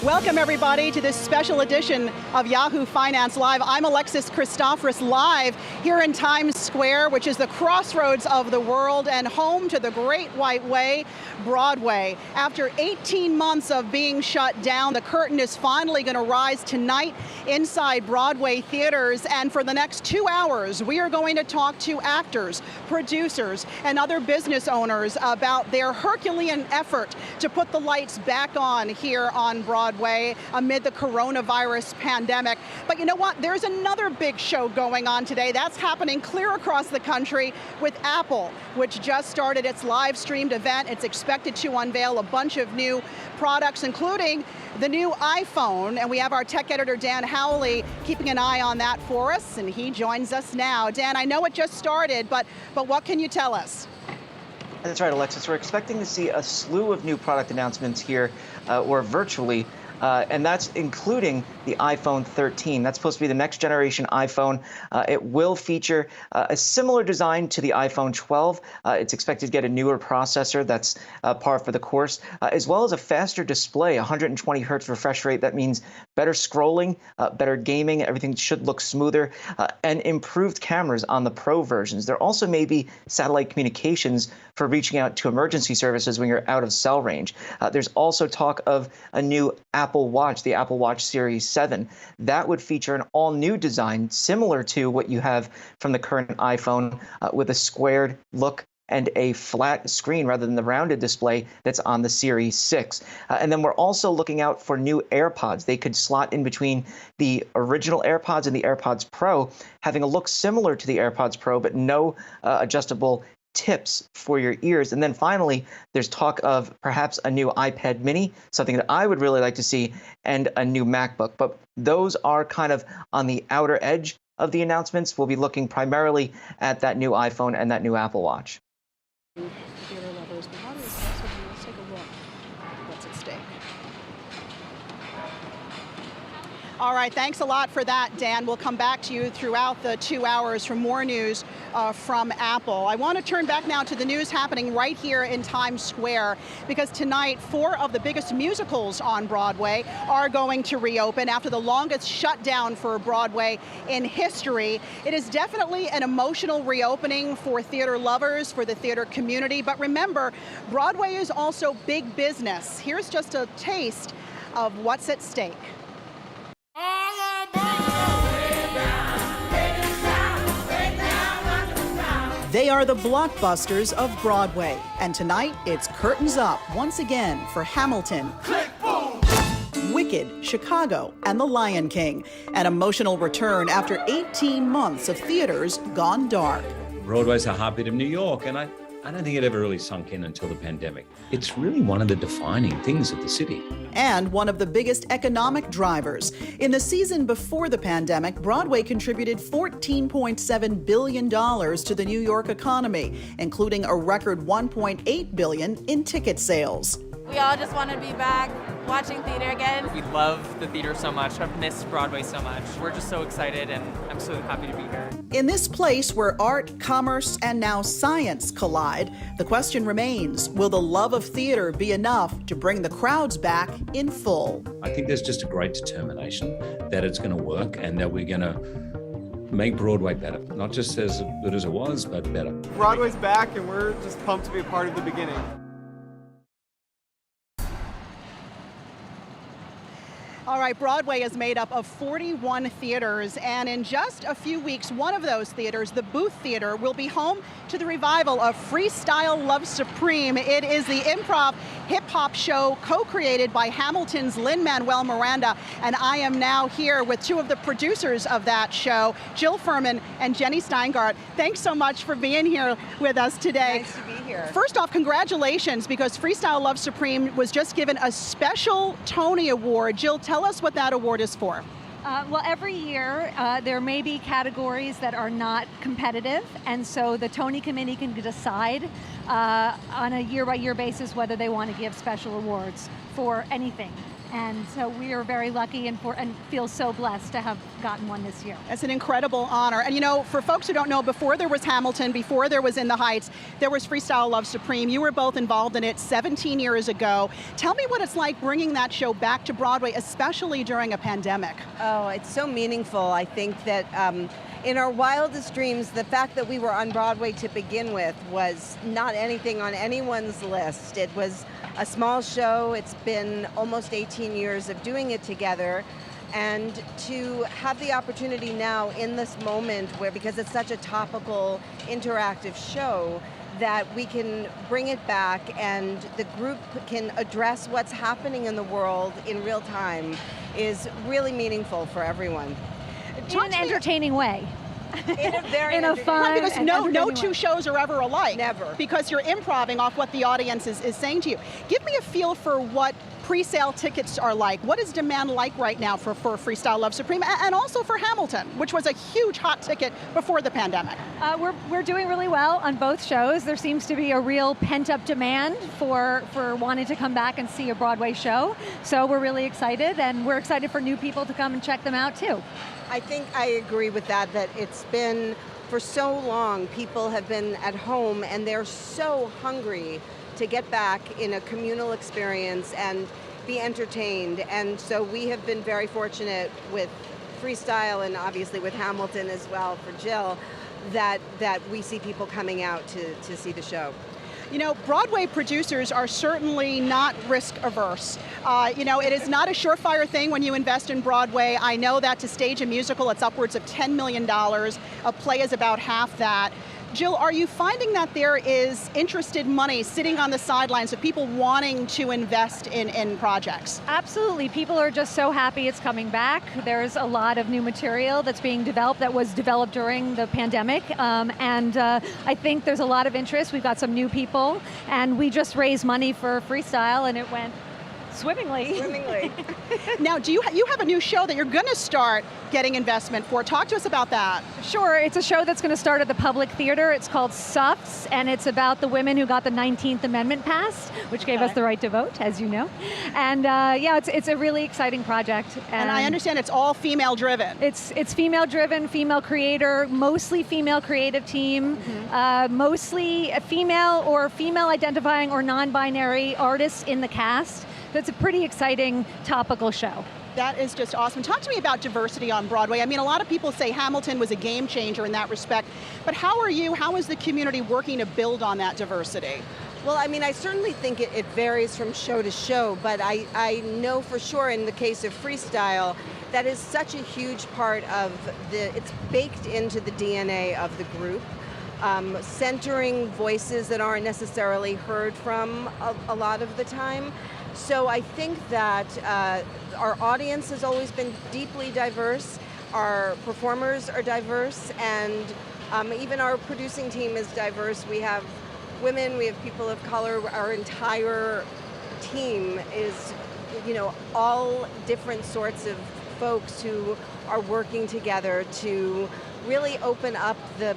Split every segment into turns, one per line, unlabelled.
Welcome, everybody, to this special edition of Yahoo Finance Live. I'm Alexis, Christoforous, live here in Times Square, which is the crossroads of the world and home to the Great White Way, Broadway. After 18 months of being shut down, the curtain is finally going to rise tonight inside Broadway theaters. And for the next 2 hours, we are going to talk to actors, producers, and other business owners about their Herculean effort to put the lights back on here on Broadway amid the coronavirus pandemic. But you know what? There's another big show going on today. That's happening clear across the country with Apple, which just started its live streamed event. It's expected to unveil a bunch of new products, including the new iPhone. And we have our tech editor, Dan Hathaway, keeping an eye on that for us. And he joins us now. Dan, I know it just started, but what can you tell us?
That's right, Alexis. We're expecting to see a slew of new product announcements here, or virtually, and that's including the iPhone 13. That's supposed to be the next generation iPhone. It will feature a similar design to the iPhone 12. It's expected to get a newer processor that's par for the course, as well as a faster display, 120 hertz refresh rate. That means better scrolling, better gaming. Everything should look smoother, and improved cameras on the Pro versions. There also may be satellite communications for reaching out to emergency services when you're out of cell range. There's also talk of a new Apple Watch, the Apple Watch Series 7. That would feature an all-new design similar to what you have from the current iPhone, with a squared look and a flat screen rather than the rounded display that's on the Series 6. And then we're also looking out for new AirPods. They could slot in between the original AirPods and the AirPods Pro, having a look similar to the AirPods Pro, but no adjustable tips for your ears. And then finally, there's talk of perhaps a new iPad mini, something that I would really like to see, and a new MacBook. But those are kind of on the outer edge of the announcements. We'll be looking primarily at that new iPhone and that new Apple Watch.
Theater lovers, but how does also, let's take a look. What's at stake? All right, thanks a lot for that, Dan. We'll come back to you throughout the 2 hours for more news from Apple. I want to turn back now to the news happening right here in Times Square, because tonight 4 of the biggest musicals on Broadway are going to reopen after the longest shutdown for Broadway in history. It is definitely an emotional reopening for theater lovers, for the theater community. But remember, Broadway is also big business. Here's just a taste of what's at stake. They are the blockbusters of Broadway, and tonight it's curtains up once again for Hamilton, Wicked, Chicago, and The Lion King. An emotional return after 18 months of theaters gone dark.
Broadway's a heartbeat of New York, and I don't think it ever really sunk in until the pandemic. It's really one of the defining things of the city.
And one of the biggest economic drivers. In the season before the pandemic, Broadway contributed $14.7 billion to the New York economy, including a record $1.8 billion in ticket sales.
We all just want to be back watching theater again.
We love the theater so much. I've missed Broadway so much. We're just so excited, and I'm so happy to be here.
In this place where art, commerce, and now science collide, the question remains, will the love of theater be enough to bring the crowds back in full?
I think there's just a great determination that it's going to work and that we're going to make Broadway better. Not just as good as it was, but better.
Broadway's back, and we're just pumped to be a part of the beginning.
All right, Broadway is made up of 41 theaters, and in just a few weeks, one of those theaters, the Booth Theater, will be home to the revival of Freestyle Love Supreme. It is the improv hip-hop show co-created by Hamilton's Lin-Manuel Miranda, and I am now here with 2 of the producers of that show, Jill Furman and Jenny Steingart. Thanks so much for being here with us today.
Nice to be here.
First off, congratulations, because Freestyle Love Supreme was just given a special Tony Award. Jill, tell us what that award is for.
Well, every year there may be categories that are not competitive, and so the Tony Committee can decide on a year-by-year basis whether they want to give special awards for anything. And so we are very lucky and feel so blessed to have gotten one this year.
It's an incredible honor. And you know, for folks who don't know, before there was Hamilton, before there was In the Heights, there was Freestyle Love Supreme. You were both involved in it 17 years ago. Tell me what it's like bringing that show back to Broadway, especially during a pandemic.
Oh, it's so meaningful. I think that in our wildest dreams, the fact that we were on Broadway to begin with was not anything on anyone's list. It was a small show. It's been almost 18 years of doing it together. And to have the opportunity now in this moment where, because it's such a topical, interactive show, that we can bring it back and the group can address what's happening in the world in real time is really meaningful for everyone.
In an entertaining way.
In a very
fun,
right, because no two shows are ever alike.
Never.
Because you're improvising off what the audience is saying to you. Give me a feel for what pre-sale tickets are like. What is demand like right now for Freestyle Love Supreme and also for Hamilton, which was a huge hot ticket before the pandemic?
We're doing really well on both shows. There seems to be a real pent-up demand for wanting to come back and see a Broadway show. So we're really excited, and we're excited for new people to come and check them out too.
I think I agree with that it's been, for so long, people have been at home and they're so hungry to get back in a communal experience and be entertained. And so we have been very fortunate with Freestyle and obviously with Hamilton as well for Jill, that we see people coming out to see the show.
You know, Broadway producers are certainly not risk averse. You know, it is not a surefire thing when you invest in Broadway. I know that to stage a musical, it's upwards of $10 million. A play is about half that. Jill, are you finding that there is interested money sitting on the sidelines of people wanting to invest in projects?
Absolutely. People are just so happy it's coming back. There's a lot of new material that's being developed that was developed during the pandemic. And I think there's a lot of interest. We've got some new people, and we just raised money for Freestyle, and it went swimmingly.
Now, you have a new show that you're going to start getting investment for. Talk to us about that.
Sure, it's a show that's going to start at the Public Theater. It's called Suffs, and it's about the women who got the 19th Amendment passed, which gave us the right to vote, as you know. And yeah, it's a really exciting project.
And I understand it's all female driven.
It's female driven, female creator, mostly female creative team, mostly a female or female identifying or non-binary artists in the cast. That's a pretty exciting topical show.
That is just awesome. Talk to me about diversity on Broadway. I mean, a lot of people say Hamilton was a game changer in that respect, but how is the community working to build on that diversity?
Well, I mean, I certainly think it varies from show to show, but I know for sure in the case of Freestyle, that is such a huge part of it's baked into the DNA of the group. Centering voices that aren't necessarily heard from a lot of the time. So I think that our audience has always been deeply diverse, our performers are diverse, and even our producing team is diverse. We have women, we have people of color, our entire team is, you know, all different sorts of folks who are working together to really open up the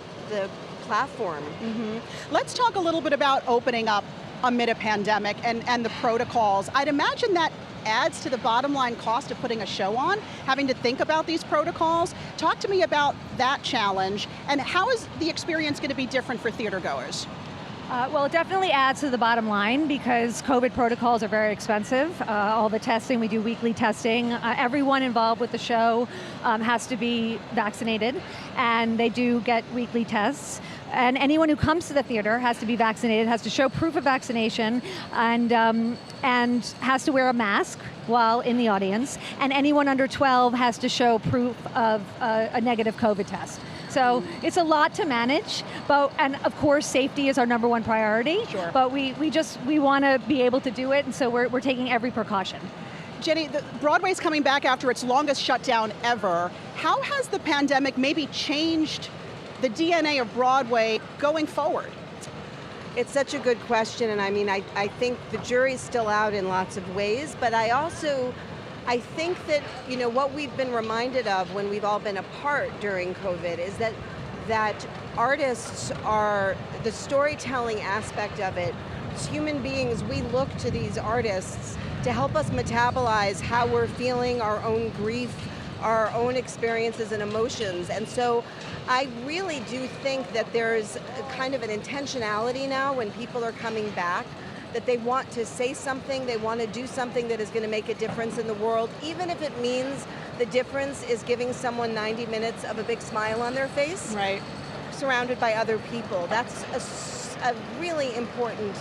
platform. Mm-hmm.
Let's talk a little bit about opening up amid a pandemic and the protocols. I'd imagine that adds to the bottom line cost of putting a show on, having to think about these protocols. Talk to me about that challenge, and how is the experience going to be different for theater goers?
Well, it definitely adds to the bottom line because COVID protocols are very expensive. All the testing, we do weekly testing. Everyone involved with the show has to be vaccinated, and they do get weekly tests. And anyone who comes to the theater has to be vaccinated, has to show proof of vaccination, and has to wear a mask while in the audience. And anyone under 12 has to show proof of a negative COVID test. So it's a lot to manage, and of course safety is our number one priority.
Sure.
But we want to be able to do it, and so we're taking every precaution.
Jenny, Broadway's coming back after its longest shutdown ever. How has the pandemic maybe changed the DNA of Broadway going forward?
It's such a good question, and I mean, I think the jury's still out in lots of ways, but I think that, you know, what we've been reminded of when we've all been apart during COVID is that artists are, the storytelling aspect of it as human beings, we look to these artists to help us metabolize how we're feeling, our own grief, our own experiences and emotions. And so I really do think that there's a kind of an intentionality now when people are coming back, that they want to say something, they want to do something that is going to make a difference in the world, even if it means the difference is giving someone 90 minutes of a big smile on their face,
right,
surrounded by other people. That's a really important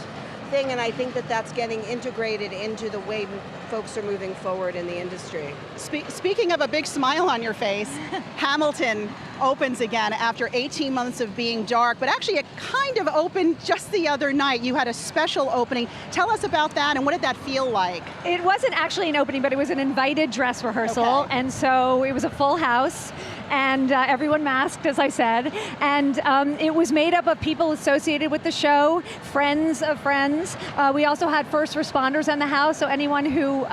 thing, and I think that that's getting integrated into the way folks are moving forward in the industry.
Speaking of a big smile on your face, Hamilton opens again after 18 months of being dark, but actually it kind of opened just the other night. You had a special opening. Tell us about that, and what did that feel like?
It wasn't actually an opening, but it was an invited dress rehearsal,
okay.
And so it was a full house, and everyone masked, as I said, and it was made up of people associated with the show, friends of friends. We also had first responders in the house, so anyone who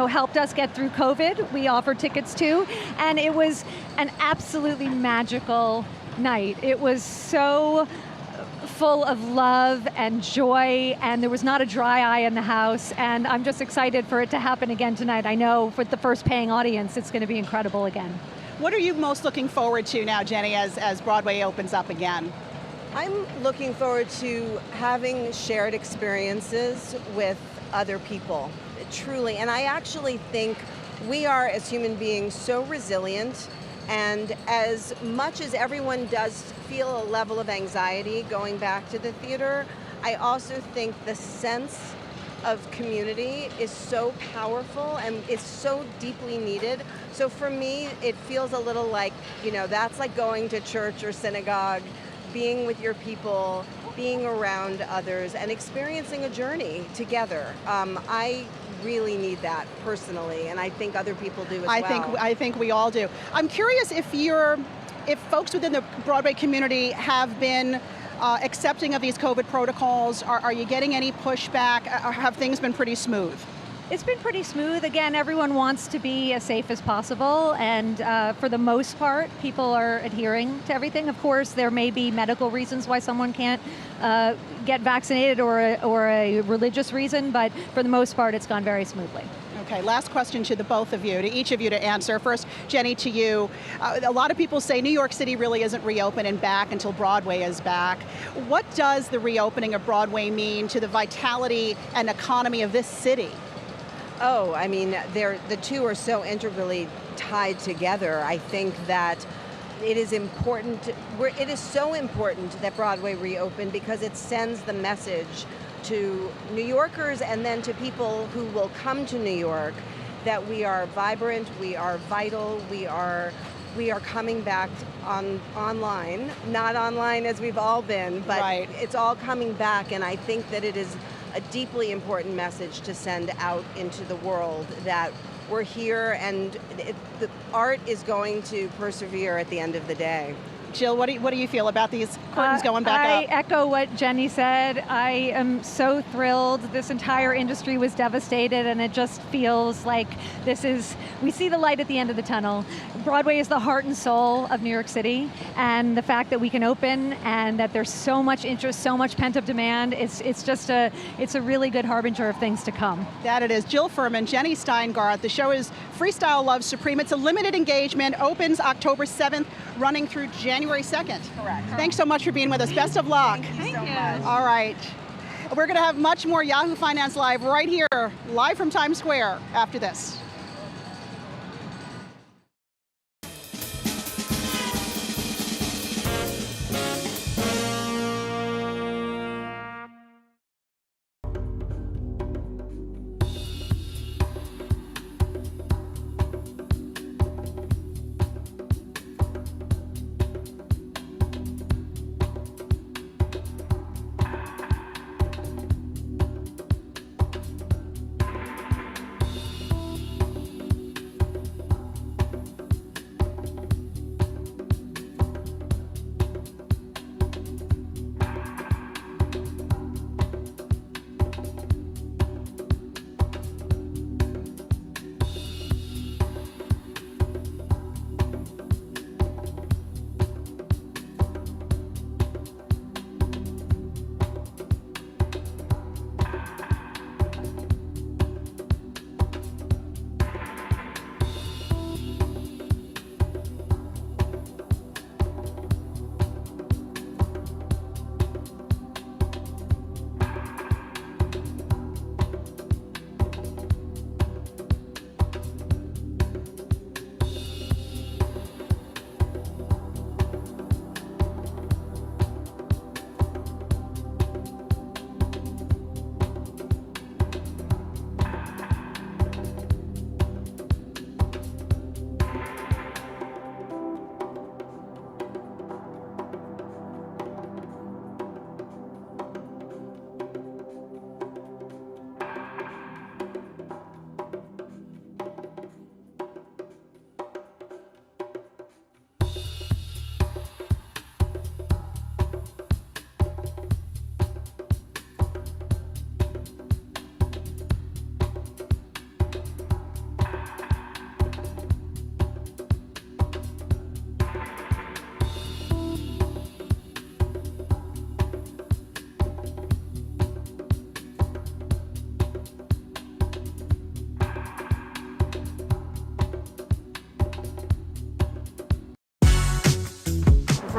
helped us get through COVID, we offered tickets to, and it was an absolutely magical night. It was so full of love and joy, and there was not a dry eye in the house, and I'm just excited for it to happen again tonight. I know for the first paying audience, it's going to be incredible again.
What are you most looking forward to now, Jenny, as Broadway opens up again?
I'm looking forward to having shared experiences with other people, truly. And I actually think we are, as human beings, so resilient. And as much as everyone does feel a level of anxiety going back to the theater, I also think the sense of community is so powerful and is so deeply needed. So for me, it feels a little like, that's like going to church or synagogue, being with your people, being around others, and experiencing a journey together. I really need that personally, and I think other people do as well.
I think we all do. I'm curious if folks within the Broadway community have been accepting of these COVID protocols. Are you getting any pushback? Have things been pretty smooth?
It's been pretty smooth. Again, everyone wants to be as safe as possible, and for the most part, people are adhering to everything. Of course, there may be medical reasons why someone can't get vaccinated or a religious reason, but for the most part, it's gone very smoothly.
Okay, last question to the both of you, to each of you to answer. First, Jenny, to you. A lot of people say New York City really isn't reopened and back until Broadway is back. What does the reopening of Broadway mean to the vitality and economy of this city?
Oh, I mean, the two are so integrally tied together. I think that it is important. It is so important that Broadway reopen because it sends the message to New Yorkers and then to people who will come to New York that we are vibrant, we are vital, we are coming back online, not online as we've all been, but
right.
It's all coming back, and I think that it is a deeply important message to send out into the world that we're here and the art is going to persevere at the end of the day.
Jill, what do you feel about these curtains going back up?
I echo what Jenny said. I am so thrilled. This entire industry was devastated, and it just feels like we see the light at the end of the tunnel. Broadway is the heart and soul of New York City, and the fact that we can open and that there's so much interest, so much pent-up demand, it's a really good harbinger of things to come.
That it is. Jill Furman, Jenny Steingarth. The show is Freestyle Love Supreme. It's a limited engagement, opens October 7th, running through January 2nd. Correct. Thanks so much for being with us. Best of luck.
Thank you so much.
All right. We're going to have much more Yahoo Finance Live right here, live from Times Square after this.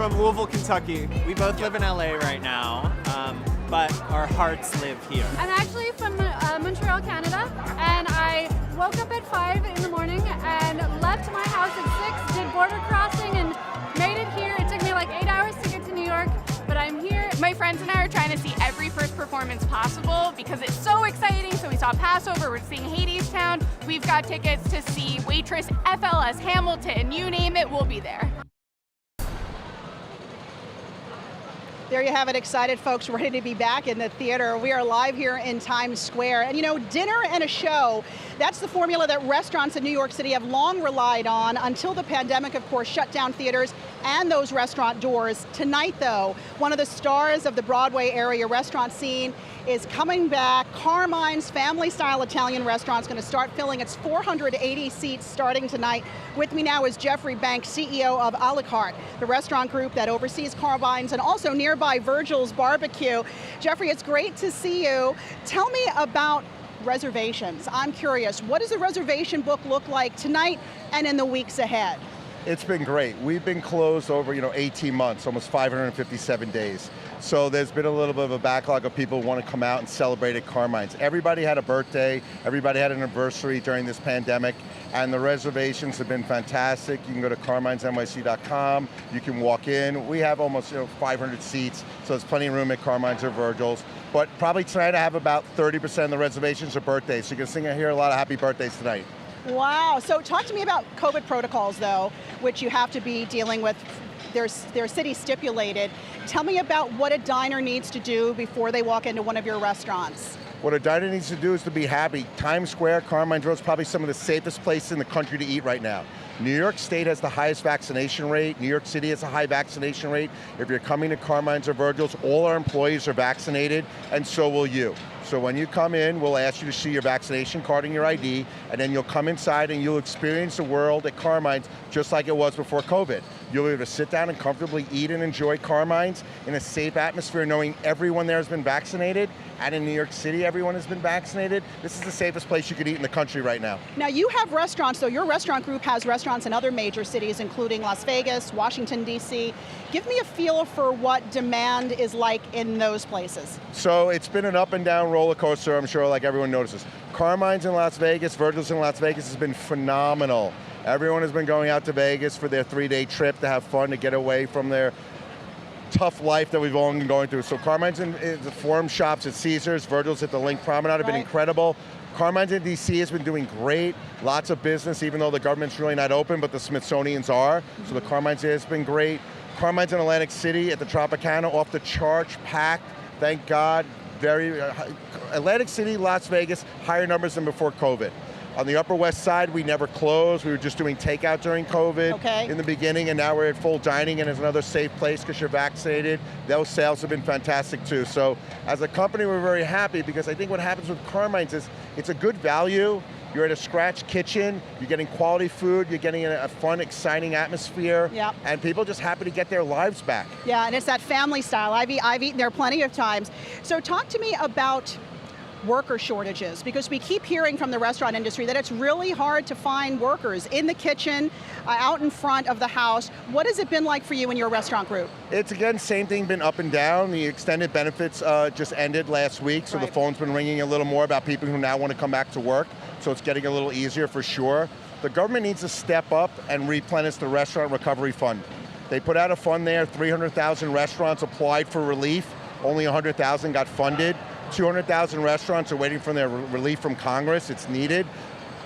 from Louisville, Kentucky.
We both live in LA right now, but our hearts live here.
I'm actually from Montreal, Canada, and I woke up at 5 in the morning and left my house at 6, did border crossing, and made it here. It took me like 8 hours to get to New York, but I'm here.
My friends and I are trying to see every first performance possible because it's so exciting. So we saw Passover, we're seeing Hadestown. We've got tickets to see Waitress, FLS, Hamilton, you name it, we'll be there.
There you have it, excited folks ready to be back in the theater. We are live here in Times Square. And you know, dinner and a show, that's the formula that restaurants in New York City have long relied on until the pandemic, of course, shut down theaters and those restaurant doors. Tonight, though, one of the stars of the Broadway area restaurant scene is coming back. Carmine's family-style Italian restaurant is going to start filling its 480 seats starting tonight. With me now is Jeffrey Banks, CEO of A La Carte, the restaurant group that oversees Carmine's and also nearby Virgil's Barbecue. Jeffrey, it's great to see you. Tell me about reservations. I'm curious, what does the reservation book look like tonight and in the weeks ahead?
It's been great. We've been closed over 18 months, almost 557 days. So there's been a little bit of a backlog of people who want to come out and celebrate at Carmine's. Everybody had a birthday, everybody had an anniversary during this pandemic, and the reservations have been fantastic. You can go to carminesnyc.com, you can walk in. We have almost 500 seats, so there's plenty of room at Carmine's or Virgil's. But probably tonight I have about 30% of the reservations are birthdays, so you can hear a lot of happy birthdays tonight.
Wow, so talk to me about COVID protocols though, which you have to be dealing with. They're city stipulated. Tell me about what a diner needs to do before they walk into one of your restaurants.
What a diner needs to do is to be happy. Times Square, Carmine's Road is probably some of the safest places in the country to eat right now. New York State has the highest vaccination rate. New York City has a high vaccination rate. If you're coming to Carmine's or Virgil's, all our employees are vaccinated, and so will you. So when you come in, we'll ask you to see your vaccination card and your ID, and then you'll come inside and you'll experience the world at Carmine's just like it was before COVID. You'll be able to sit down and comfortably eat and enjoy Carmine's in a safe atmosphere, knowing everyone there has been vaccinated, and in New York City, everyone has been vaccinated. This is the safest place you could eat in the country right now.
Now you have restaurants, though. Your restaurant group has restaurants in other major cities, including Las Vegas, Washington, D.C. Give me a feel for what demand is like in those places.
So it's been an up and down roller coaster, I'm sure, like everyone notices. Carmine's in Las Vegas, Virgil's in Las Vegas has been phenomenal. Everyone has been going out to Vegas for their 3-day trip to have fun, to get away from their tough life that we've all been going through. So Carmine's in the Forum shops at Caesars, Virgil's at the Link Promenade have been incredible. Carmine's in DC has been doing great, lots of business, even though the government's really not open, but the Smithsonian's are. So the Carmine's has been great. Carmine's in Atlantic City at the Tropicana, off the charts, packed, thank God. Atlantic City, Las Vegas, higher numbers than before COVID. On the Upper West Side, we never closed. We were just doing takeout during COVID in the beginning, and now we're at full dining, and it's another safe place because you're vaccinated. Those sales have been fantastic too. So as a company, we're very happy because I think what happens with Carmine's is it's a good value. You're at a scratch kitchen, you're getting quality food, you're getting a fun, exciting atmosphere, and people just happy to get their lives back. Yeah, and it's that family style. I've eaten there plenty of times.
So talk to me about worker shortages, because we keep hearing from the restaurant industry that it's really hard to find workers in the kitchen, out in front of the house. What has it been like for you and your restaurant group?
It's, again, same thing, been up and down. The extended benefits just ended last week, so the phone's been ringing a little more about people who now want to come back to work, so it's getting a little easier for sure. The government needs to step up and replenish the Restaurant Recovery Fund. They put out a fund there, 300,000 restaurants applied for relief, only 100,000 got funded. 200,000 restaurants are waiting for their relief from Congress. It's needed.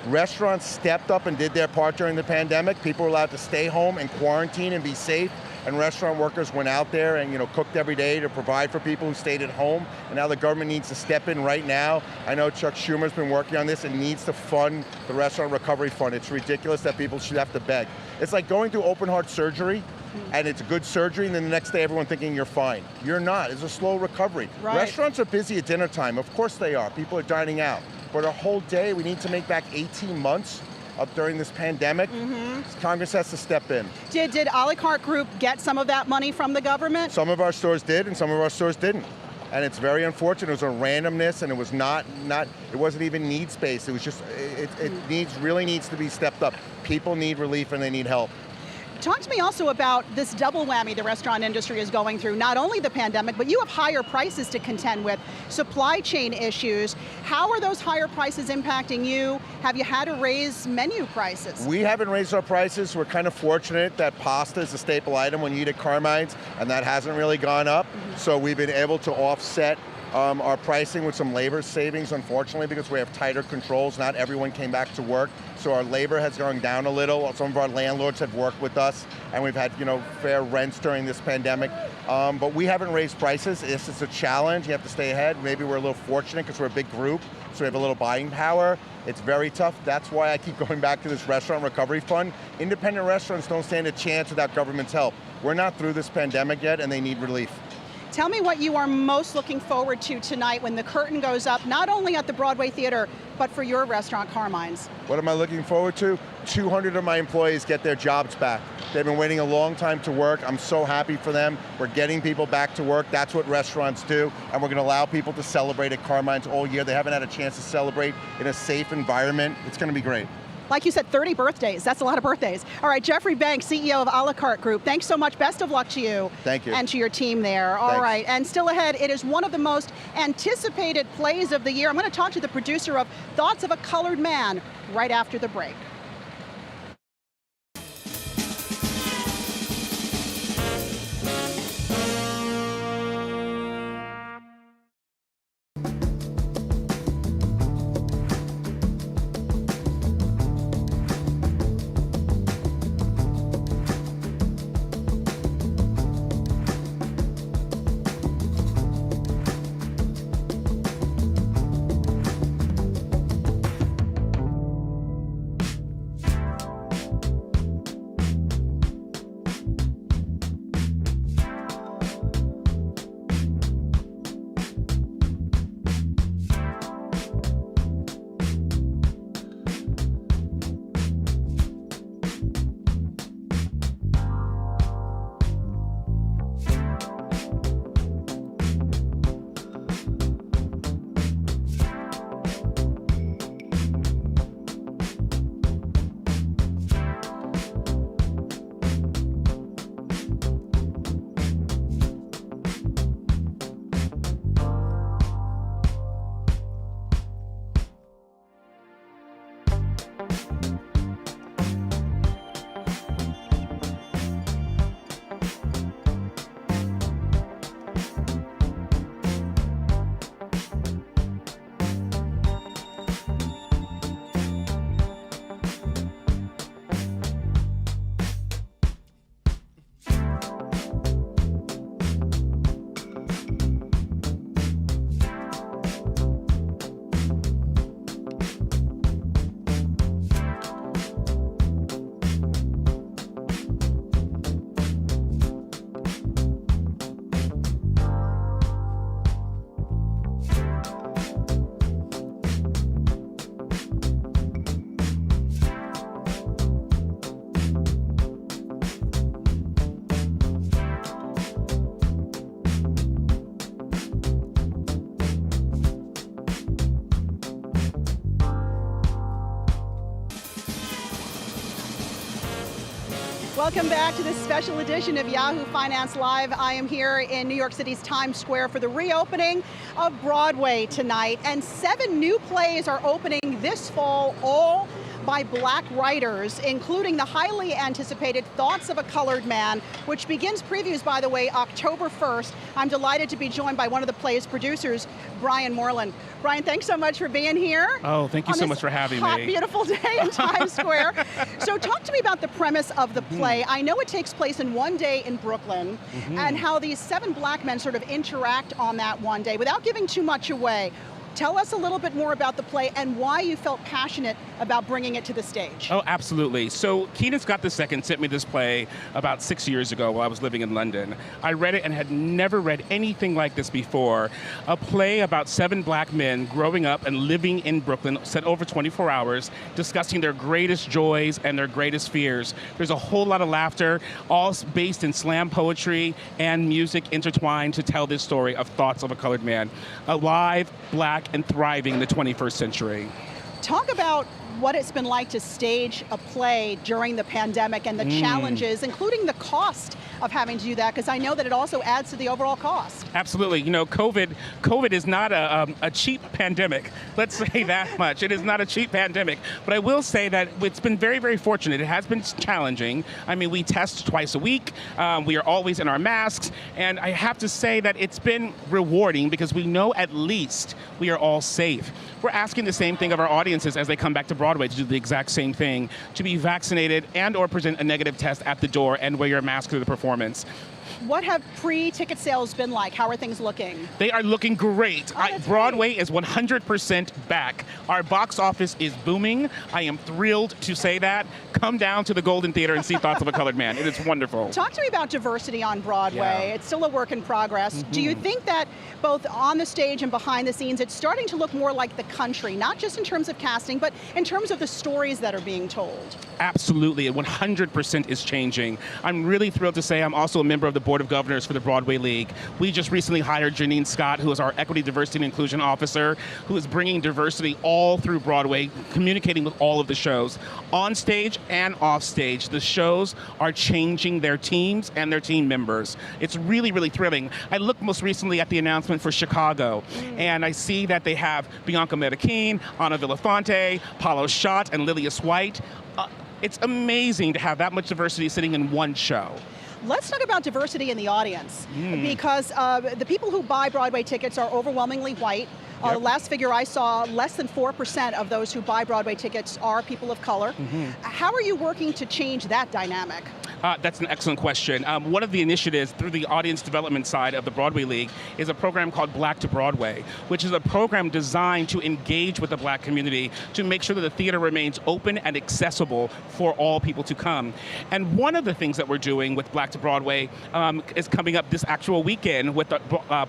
Restaurants stepped up and did their part during the pandemic. People were allowed to stay home and quarantine and be safe, and restaurant workers went out there and cooked every day to provide for people who stayed at home. And now the government needs to step in right now. I know Chuck Schumer's been working on this and needs to fund the Restaurant Recovery Fund. It's ridiculous that people should have to beg. It's like going through open heart surgery, and it's a good surgery, and then the next day everyone thinking you're fine. You're not. It's a slow recovery. Restaurants are busy at dinner time. Of course they are. People are dining out. But a whole day, we need to make back 18 months up during this pandemic. Congress has to step in.
Did A La Carte Group get some of that money from the government?
Some of our stores did, and some of our stores didn't. And it's very unfortunate. It was a randomness, and it was it wasn't even needs-based. It was just, it really needs to be stepped up. People need relief and they need help.
Talk to me also about this double whammy the restaurant industry is going through. Not only the pandemic, but you have higher prices to contend with, supply chain issues. How are those higher prices impacting you? Have you had to raise menu prices?
We haven't raised our prices. We're kind of fortunate that pasta is a staple item when you eat at Carmine's, and that hasn't really gone up. So we've been able to offset our pricing with some labor savings, unfortunately, because we have tighter controls. Not everyone came back to work, so our labor has gone down a little. Some of our landlords have worked with us, and we've had fair rents during this pandemic. But we haven't raised prices. It's a challenge. You have to stay ahead. Maybe we're a little fortunate because we're a big group, so we have a little buying power. It's very tough. That's why I keep going back to this restaurant recovery fund. Independent restaurants don't stand a chance without government's help. We're not through this pandemic yet, and they need relief.
Tell me what you are most looking forward to tonight when the curtain goes up, not only at the Broadway Theater, but for your restaurant, Carmine's.
What am I looking forward to? 200 of my employees get their jobs back. They've been waiting a long time to work. I'm so happy for them. We're getting people back to work. That's what restaurants do, and we're going to allow people to celebrate at Carmine's all year. They haven't had a chance to celebrate in a safe environment. It's going to be great.
Like you said, 30 birthdays. That's a lot of birthdays. All right, Jeffrey Banks, CEO of A La Carte Group. Thanks so much. Best of luck to you.
Thank you.
And to your team there. All right, and still ahead, it is one of the most anticipated plays of the year. I'm going to talk to the producer of Thoughts of a Colored Man right after the break. Welcome back to this special edition of Yahoo Finance Live. I am here in New York City's Times Square for the reopening of Broadway tonight. And 7 new plays are opening this fall, all by Black writers, including the highly anticipated Thoughts of a Colored Man, which begins previews, by the way, October 1st. I'm delighted to be joined by one of the play's producers, Brian Moreland. Brian, thanks so much for being here.
Oh, thank you so much for having me.
Hot, beautiful day in Times Square. So talk to me about the premise of the play. I know it takes place in one day in Brooklyn, and how these 7 Black men sort of interact on that one day. Without giving too much away, tell us a little bit more about the play and why you felt passionate about bringing it to the stage.
Oh, absolutely. So Keenan Scott II sent me this play about 6 years ago while I was living in London. I read it and had never read anything like this before. A play about 7 Black men growing up and living in Brooklyn, set over 24 hours, discussing their greatest joys and their greatest fears. There's a whole lot of laughter, all based in slam poetry and music intertwined to tell this story of Thoughts of a Colored Man. Alive, Black, and thriving in the 21st century.
Talk about what it's been like to stage a play during the pandemic and the challenges, including the cost of having to do that, because I know that it also adds to the overall cost.
Absolutely. You know, COVID is not a cheap pandemic. Let's say that much. It is not a cheap pandemic. But I will say that it's been very, very fortunate. It has been challenging. I mean, we test twice a week. We are always in our masks. And I have to say that it's been rewarding because we know at least we are all safe. We're asking the same thing of our audiences as they come back to Broadway to do the exact same thing, to be vaccinated and or present a negative test at the door and wear your mask through the performance.
What have pre-ticket sales been like? How are things looking?
They are looking great. Broadway is 100% back. Our box office is booming. I am thrilled to say that. Come down to the Golden Theater and see Thoughts of a Colored Man. It is wonderful.
Talk to me about diversity on Broadway.
Yeah.
It's still a work in progress. Do you think that both on the stage and behind the scenes, it's starting to look more like the country, not just in terms of casting, but in terms of the stories that are being told?
Absolutely. It 100% is changing. I'm really thrilled to say I'm also a member of the Board of Governors for the Broadway League. We just recently hired Janine Scott, who is our Equity, Diversity, and Inclusion Officer, who is bringing diversity all through Broadway, communicating with all of the shows. On stage and off stage, the shows are changing their teams and their team members. It's really, really thrilling. I looked most recently at the announcement for Chicago, and I see that they have Bianca Medikine, Anna Villafante, Paulo Schott, and Lilias White. It's amazing to have that much diversity sitting in one show.
Let's talk about diversity in the audience, because the people who buy Broadway tickets are overwhelmingly white. The last figure I saw, less than 4% of those who buy Broadway tickets are people of color. How are you working to change that dynamic?
That's an excellent question. One of the initiatives through the audience development side of the Broadway League is a program called Black to Broadway, which is a program designed to engage with the Black community to make sure that the theater remains open and accessible for all people to come. And one of the things that we're doing with Black to Broadway is coming up this actual weekend with the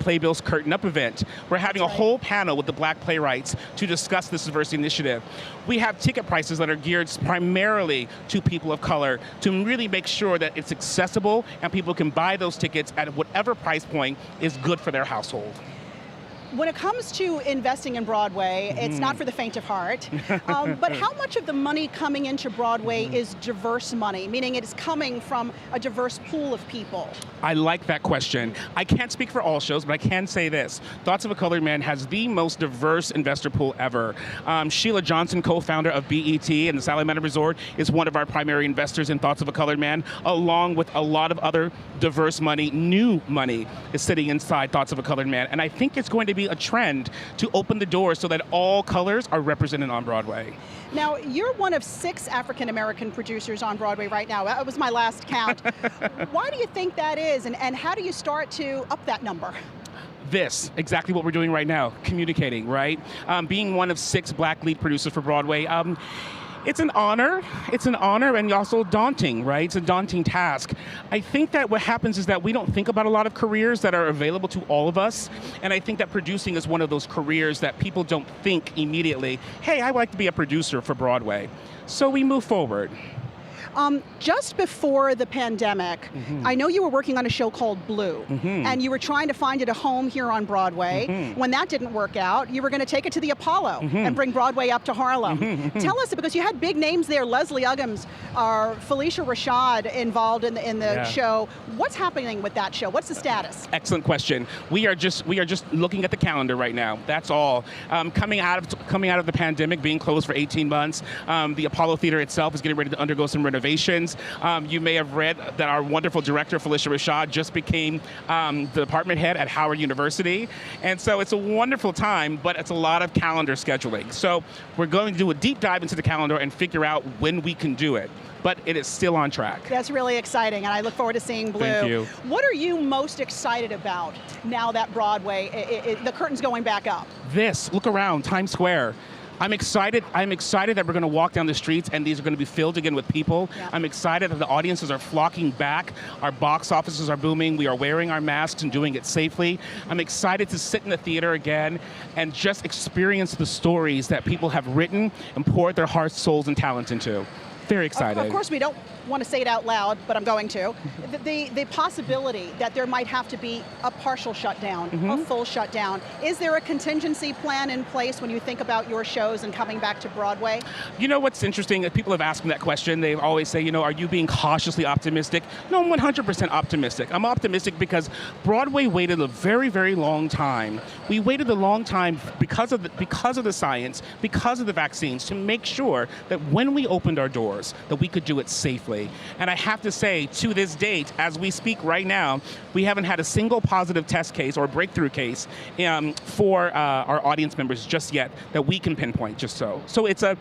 Playbills Curtain Up event. We're having a whole panel with the Black playwrights to discuss this diversity initiative. We have ticket prices that are geared primarily to people of color to really make sure that it's accessible and people can buy those tickets at whatever price point is good for their household.
When it comes to investing in Broadway, it's not for the faint of heart, but how much of the money coming into Broadway is diverse money, meaning it is coming from a diverse pool of people?
I like that question. I can't speak for all shows, but I can say this. Thoughts of a Colored Man has the most diverse investor pool ever. Sheila Johnson, co-founder of BET and the Sally Manor Resort, is one of our primary investors in Thoughts of a Colored Man, along with a lot of other diverse money. New money is sitting inside Thoughts of a Colored Man, and I think it's going to be a trend to open the doors so that all colors are represented on Broadway.
Now, you're one of 6 African-American producers on Broadway right now. That was my last count. Why do you think that is, and how do you start to up that number?
This, exactly what we're doing right now, communicating, right? Being one of 6 Black lead producers for Broadway, it's an honor and also daunting, right? It's a daunting task. I think that what happens is that we don't think about a lot of careers that are available to all of us, and I think that producing is one of those careers that people don't think immediately, hey, I'd like to be a producer for Broadway. So we move forward.
Just before the pandemic, I know you were working on a show called Blue, and you were trying to find it a home here on Broadway. When that didn't work out, you were going to take it to the Apollo and bring Broadway up to Harlem. Tell us, because you had big names there, Leslie Uggams, Felicia Rashad involved in the show. What's happening with that show? What's the status?
Excellent question. We are just looking at the calendar right now. That's all. Coming out of the pandemic, being closed for 18 months, the Apollo Theater itself is getting ready to undergo some renovations. You may have read that our wonderful director, Felicia Rashad, just became the department head at Howard University. And so it's a wonderful time, but it's a lot of calendar scheduling. So we're going to do a deep dive into the calendar and figure out when we can do it. But it is still on track.
That's really exciting, and I look forward to seeing Blue.
Thank you.
What are you most excited about now that Broadway, the curtain's going back up?
This, look around, Times Square. I'm excited that we're going to walk down the streets and these are going to be filled again with people. Yeah. I'm excited that the audiences are flocking back. Our box offices are booming. We are wearing our masks and doing it safely. I'm excited to sit in the theater again and just experience the stories that people have written and poured their hearts, souls, and talent into. Very excited.
Of course, we don't want to say it out loud, but I'm going to. The possibility that there might have to be a partial shutdown, a full shutdown. Is there a contingency plan in place when you think about your shows and coming back to Broadway?
You know what's interesting? People have asked me that question. They always say, are you being cautiously optimistic? No, I'm 100% optimistic. I'm optimistic because Broadway waited a very, very long time. We waited a long time because of the science, because of the vaccines, to make sure that when we opened our doors, that we could do it safely. And I have to say, to this date, as we speak right now, we haven't had a single positive test case or breakthrough case for our audience members just yet that we can pinpoint just so. So it's a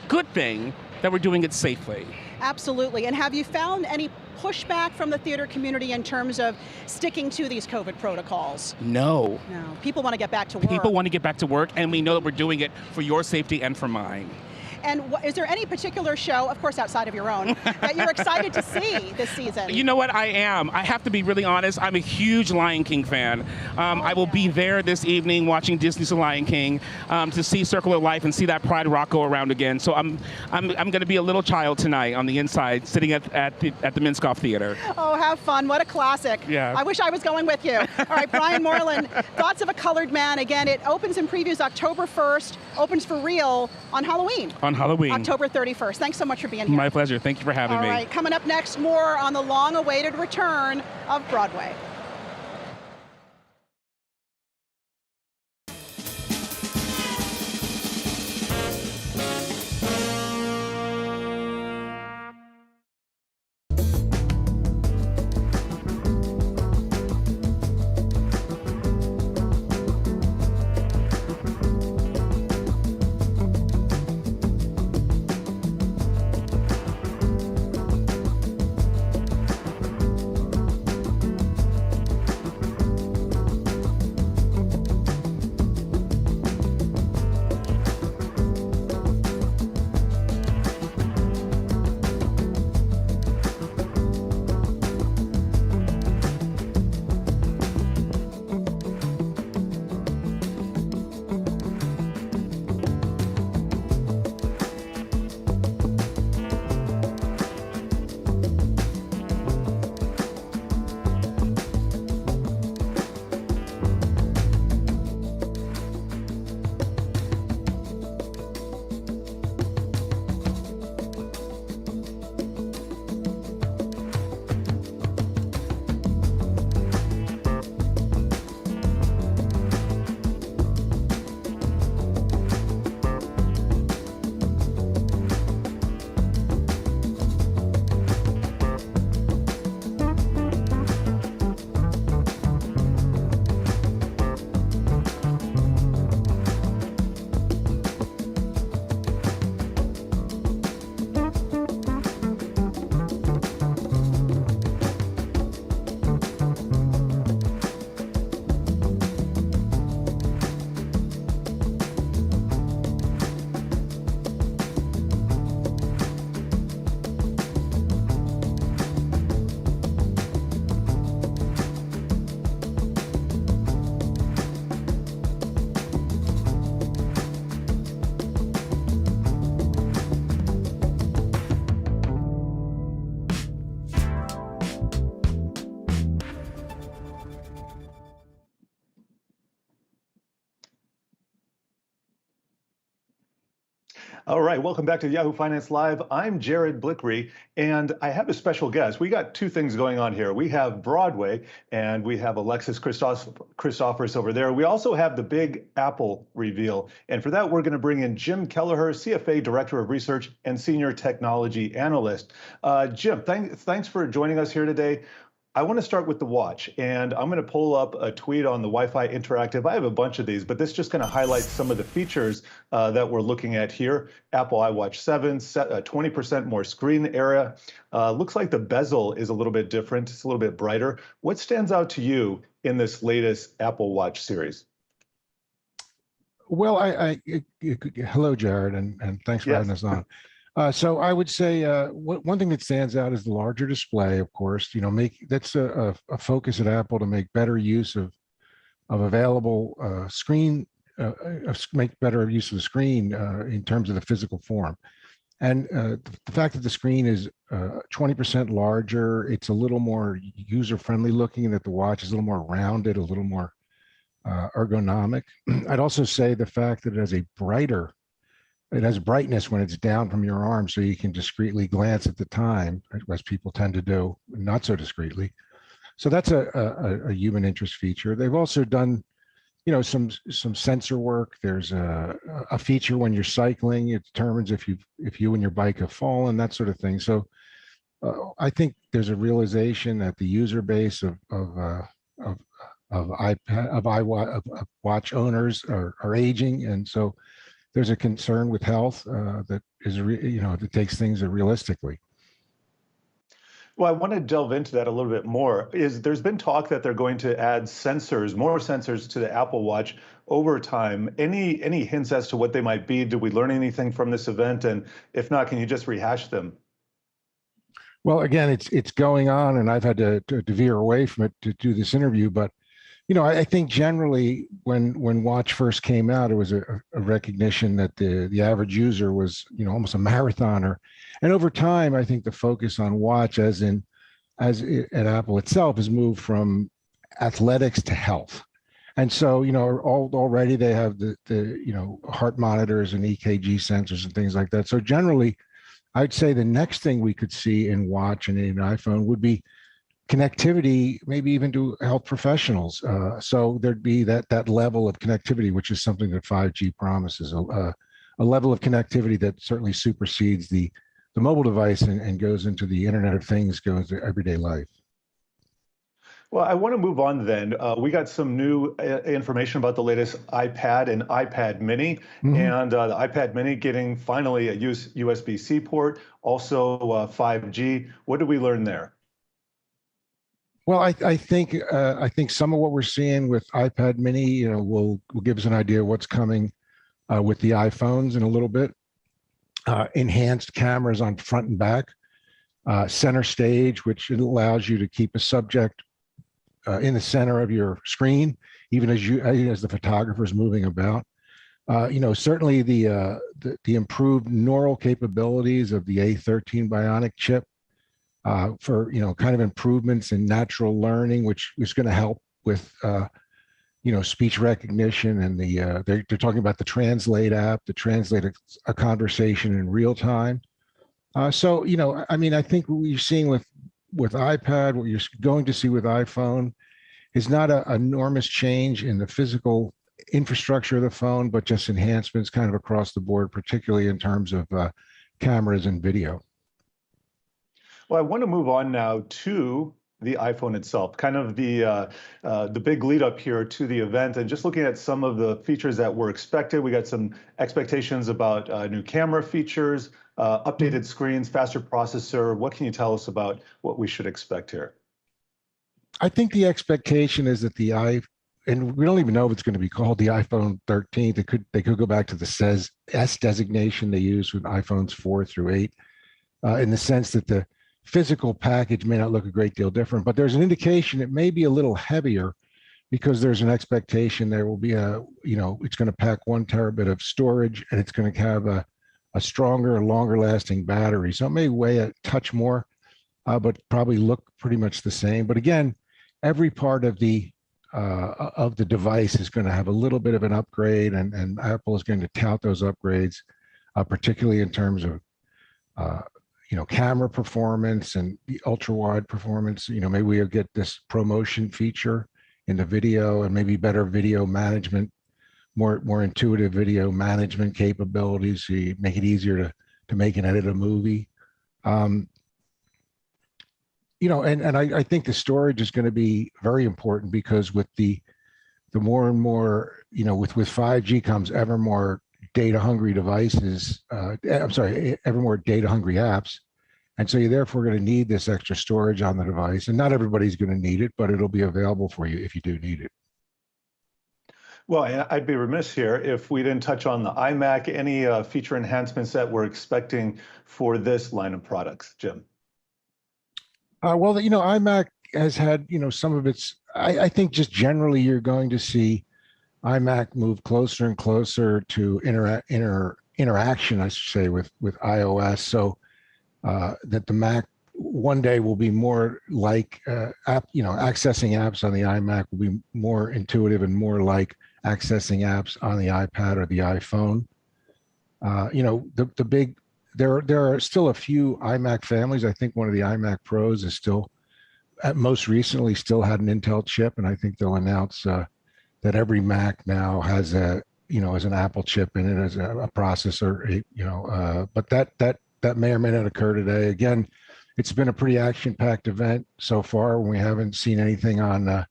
good thing that we're doing it safely.
Absolutely. And have you found any pushback from the theater community in terms of sticking to these COVID protocols?
No.
No. People want to get back to work.
People want to get back to work, and we know that we're doing it for your safety and for mine.
And is there any particular show, of course outside of your own, that you're excited to see this season?
You know what, I am. I have to be really honest. I'm a huge Lion King fan. I will be there this evening watching Disney's The Lion King to see Circle of Life and see that Pride Rock go around again. So I'm going to be a little child tonight on the inside, sitting at the Minskoff Theater.
Oh, have fun! What a classic!
Yeah.
I wish I was going with you. All right, Brian Moreland, Thoughts of a Colored Man. Again, it opens in previews October 1st. Opens for real on Halloween.
On Halloween.
October 31st. Thanks so much for being here.
My pleasure. Thank you for having me.
All right, coming up next, more on the long-awaited return of Broadway.
All right, welcome back to Yahoo Finance Live. I'm Jared Blickery, and I have a special guest. We got two things going on here. We have Broadway, and we have Alexis Christoforous over there. We also have the big Apple reveal, and for that, we're going to bring in Jim Kelleher, CFA Director of Research and Senior Technology Analyst. Jim, thanks for joining us here today. I want to start with the watch, and I'm going to pull up a tweet on the Wi-Fi Interactive. I have a bunch of these, but this just kind of highlights some of the features that we're looking at here. Apple iWatch 7, 20% more screen area. Looks like the bezel is a little bit different. It's a little bit brighter. What stands out to you in this latest Apple Watch series?
Well, hello, Jared, and thanks for having us on. So I would say one thing that stands out is the larger display, of course. You know, that's a focus at Apple to make better use of available screen, make better use of the screen in terms of the physical form. And the fact that the screen is 20% larger, it's a little more user-friendly looking, and that the watch is a little more rounded, a little more ergonomic. I'd also say the fact that it has brightness when it's down from your arm, so you can discreetly glance at the time, as people tend to do, not so discreetly. So that's a human interest feature. They've also done, some sensor work. There's a feature when you're cycling. It determines if you and your bike have fallen, that sort of thing. So I think there's a realization that the user base of watch owners are aging, and so there's a concern with health that takes things realistically.
Well, I want to delve into that a little bit more. There's been talk that they're going to add more sensors to the Apple Watch over time. Any hints as to what they might be? Did we learn anything from this event? And if not, can you just rehash them?
Well, again, it's going on, and I've had to veer away from it to do this interview. But I think generally when Watch first came out, it was a recognition that the average user was almost a marathoner, and over time, I think the focus on Watch, at Apple itself, has moved from athletics to health, and so already they have the heart monitors and EKG sensors and things like that. So generally, I'd say the next thing we could see in Watch and in iPhone would be connectivity, maybe even to health professionals. So there'd be that level of connectivity, which is something that 5G promises, a level of connectivity that certainly supersedes the mobile device and goes into the Internet of Things, goes to everyday life.
Well, I want to move on then. We got some new information about the latest iPad and iPad mini, and the iPad mini getting finally a USB-C port, also 5G. What did we learn there?
Well, I think some of what we're seeing with iPad mini, will give us an idea of what's coming with the iPhones in a little bit. Enhanced cameras on front and back, center stage, which allows you to keep a subject in the center of your screen, even as the photographer is moving about. Certainly the improved neural capabilities of the A13 Bionic chip for kind of improvements in natural learning, which is going to help with speech recognition, and they're talking about the Translate app to translate a conversation in real time. I think what you're seeing with iPad, what you're going to see with iPhone, is not an enormous change in the physical infrastructure of the phone, but just enhancements kind of across the board, particularly in terms of cameras and video.
Well, I want to move on now to the iPhone itself, kind of the big lead up here to the event, and just looking at some of the features that were expected. We got some expectations about new camera features, updated screens, faster processor. What can you tell us about what we should expect here?
I think the expectation is that and we don't even know if it's going to be called the iPhone 13. They could go back to the S designation they use with iPhones 4 through 8, in the sense that the physical package may not look a great deal different, but there's an indication it may be a little heavier, because there's an expectation there will be it's going to pack 1 terabit of storage, and it's going to have a stronger, longer lasting battery. So it may weigh a touch more, but probably look pretty much the same. But again, every part of the device is going to have a little bit of an upgrade, and Apple is going to tout those upgrades, particularly in terms of camera performance and the ultra wide performance. Maybe we'll get this ProMotion feature in the video, and maybe better video management, more intuitive video management capabilities, so you make it easier to make and edit a movie. And I think the storage is going to be very important, because with the more and more, with 5G comes ever more data hungry devices, ever more data hungry apps. And so you're therefore going to need this extra storage on the device, and not everybody's going to need it, but it'll be available for you if you do need it.
Well, I'd be remiss here if we didn't touch on the iMac. Any feature enhancements that we're expecting for this line of products, Jim?
Well, iMac has had, some of its, I think just generally you're going to see iMac move closer and closer to interaction, I should say, with iOS, so that the Mac one day will be more like accessing apps on the iMac will be more intuitive and more like accessing apps on the iPad or the iPhone. There are still a few iMac families. I think one of the iMac Pros is still, most recently, still had an Intel chip, and I think they'll announce that every Mac now has an Apple chip in it as a processor. But that may or may not occur today. Again, it's been a pretty action-packed event so far. We haven't seen anything on the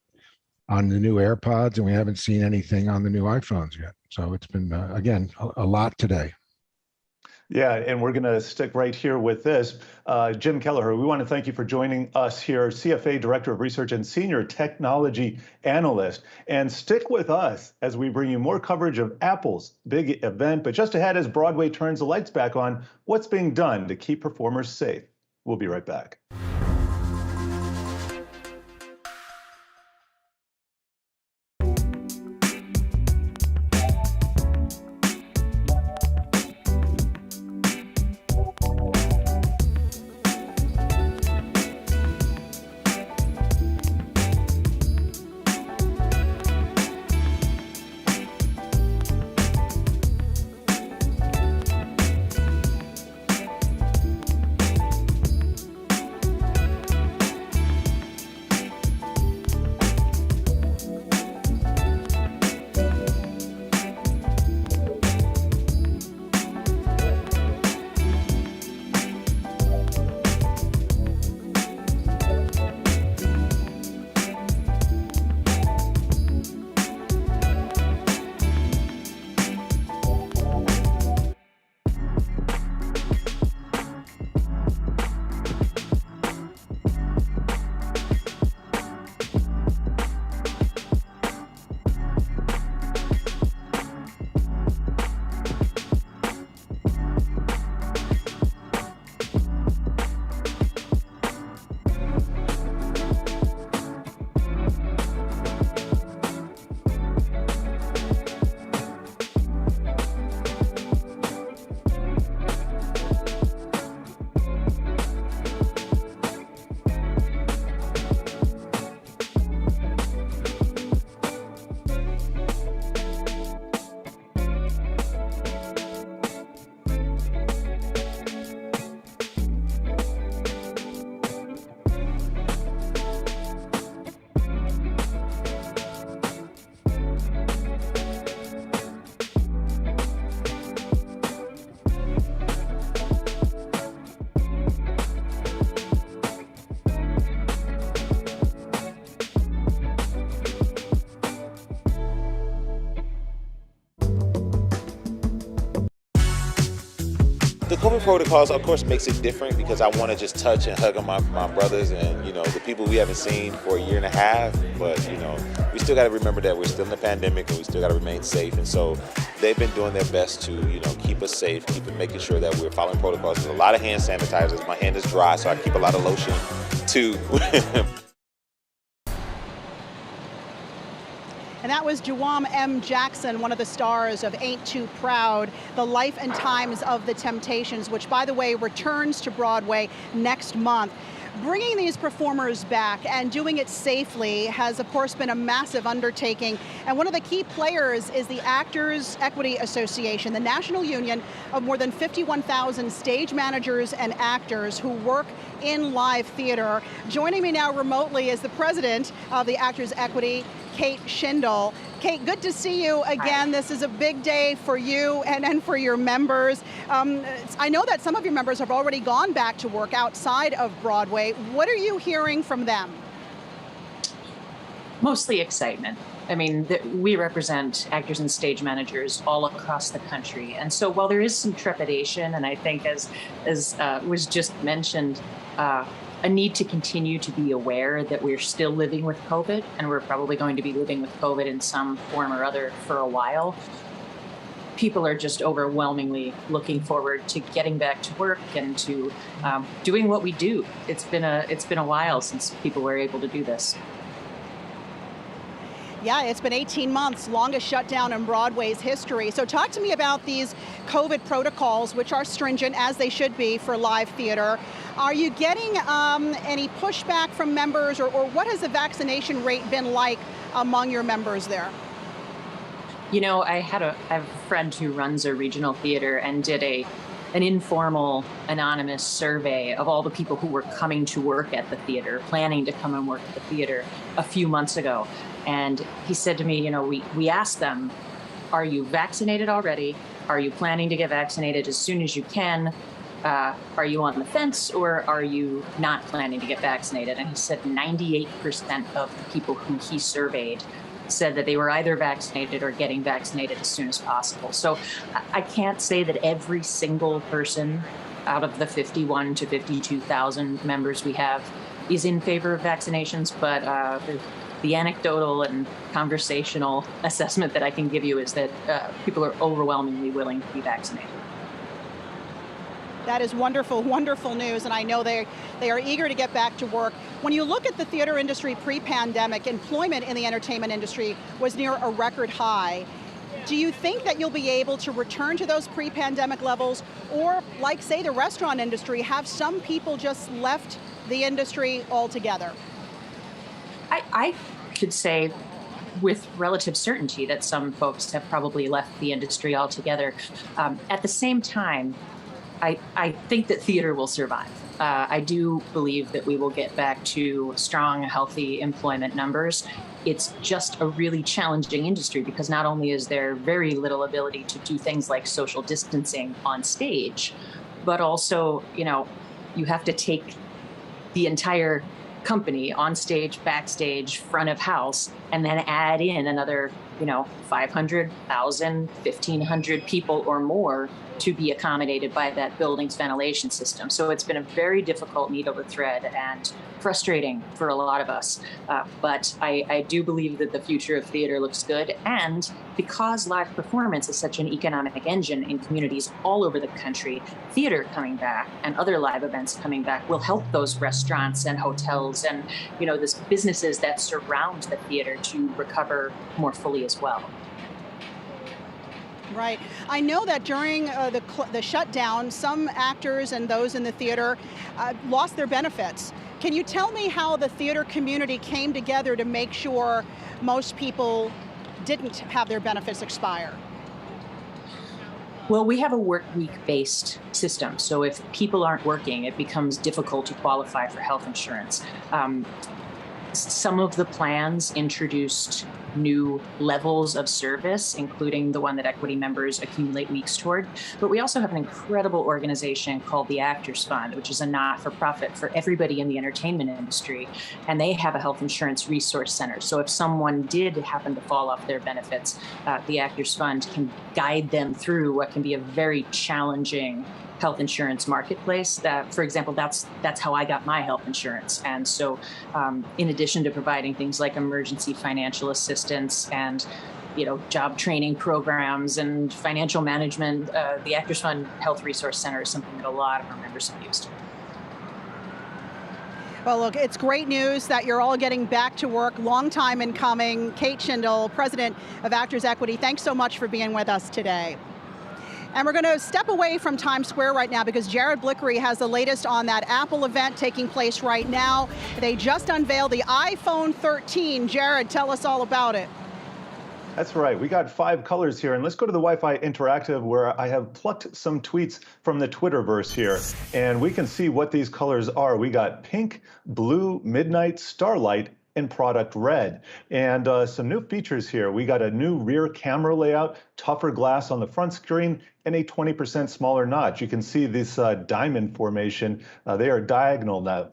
new AirPods, and we haven't seen anything on the new iPhones yet. So it's been again a lot today.
Yeah, and we're going to stick right here with this. Jim Kelleher, we want to thank you for joining us here, CFA Director of Research and Senior Technology Analyst. And stick with us as we bring you more coverage of Apple's big event. But just ahead, as Broadway turns the lights back on, what's being done to keep performers safe? We'll be right back.
The COVID protocols, of course, makes it different because I want to just touch and hug on my brothers and, the people we haven't seen for a year and a half. But, we still got to remember that we're still in the pandemic and we still got to remain safe. And so they've been doing their best to, keep us safe, making sure that we're following protocols. There's a lot of hand sanitizers. My hand is dry, so I keep a lot of lotion, too.
And that was Jawam M. Jackson, one of the stars of Ain't Too Proud, The Life and Times of the Temptations, which, by the way, returns to Broadway next month. Bringing these performers back and doing it safely has, of course, been a massive undertaking. And one of the key players is the Actors Equity Association, the national union of more than 51,000 stage managers and actors who work in live theater. Joining me now remotely is the president of the Actors Equity, Kate Schindle. Kate, good to see you again. Hi. This is a big day for you and for your members. I know that some of your members have already gone back to work outside of Broadway. What are you hearing from them?
Mostly excitement. I mean, we represent actors and stage managers all across the country. And so while there is some trepidation, and I think as was just mentioned, a need to continue to be aware that we're still living with COVID, and we're probably going to be living with COVID in some form or other for a while. People are just overwhelmingly looking forward to getting back to work and to doing what we do. It's been a while since people were able to do this.
Yeah, it's been 18 months, longest shutdown in Broadway's history. So talk to me about these COVID protocols, which are stringent, as they should be for live theater. Are you getting any pushback from members, or what has the vaccination rate been like among your members there?
You know, I have a friend who runs a regional theater and did an informal, anonymous survey of all the people who were coming to work at the theater, planning to come and work at the theater a few months ago. And he said to me, you know, we asked them, are you vaccinated already? Are you planning to get vaccinated as soon as you can? Are you on the fence, or are you not planning to get vaccinated? And he said 98% of the people who he surveyed said that they were either vaccinated or getting vaccinated as soon as possible. So I can't say that every single person out of the 51 to 52,000 members we have is in favor of vaccinations, but the anecdotal and conversational assessment that I can give you is that people are overwhelmingly willing to be vaccinated.
That is wonderful, wonderful news, and I know they are eager to get back to work. When you look at the theater industry pre-pandemic, employment in the entertainment industry was near a record high. Do you think that you'll be able to return to those pre-pandemic levels, or, like, say, the restaurant industry, have some people just left the industry altogether?
I could say with relative certainty that some folks have probably left the industry altogether. At the same time, I think that theater will survive. I do believe that we will get back to strong, healthy employment numbers. It's just a really challenging industry because not only is there very little ability to do things like social distancing on stage, but also, you know, you have to take the entire company on stage, backstage, front of house, and then add in another, 500, 1,000, 1,500 people or more to be accommodated by that building's ventilation system. So it's been a very difficult needle to thread and frustrating for a lot of us. But I do believe that the future of theater looks good. And because live performance is such an economic engine in communities all over the country, theater coming back and other live events coming back will help those restaurants and hotels and, those businesses that surround the theater to recover more fully as well.
Right. I know that during the shutdown, some actors and those in the theater lost their benefits. Can you tell me how the theater community came together to make sure most people didn't have their benefits expire?
Well, we have a work week-based system. So if people aren't working, it becomes difficult to qualify for health insurance. Some of the plans introduced new levels of service, including the one that equity members accumulate weeks toward. But we also have an incredible organization called the Actors Fund, which is a not-for-profit for everybody in the entertainment industry. And they have a health insurance resource center. So if someone did happen to fall off their benefits, the Actors Fund can guide them through what can be a very challenging health insurance marketplace. For example, that's how I got my health insurance. And so in addition to providing things like emergency financial assistance and job training programs and financial management, the Actors Fund Health Resource Center is something that a lot of our members have used.
Well, look, it's great news that you're all getting back to work. Long time in coming. Kate Schindle, president of Actors Equity, thanks so much for being with us today. And we're going to step away from Times Square right now because Jared Blickery has the latest on that Apple event taking place right now. They just unveiled the iPhone 13. Jared, tell us all about it.
That's right. We got 5 colors here. And let's go to the Wi-Fi Interactive, where I have plucked some tweets from the Twitterverse here. And we can see what these colors are. We got pink, blue, midnight, starlight, and product red. And some new features here. We got a new rear camera layout, tougher glass on the front screen, and a 20% smaller notch. You can see this diamond formation. They are diagonal now.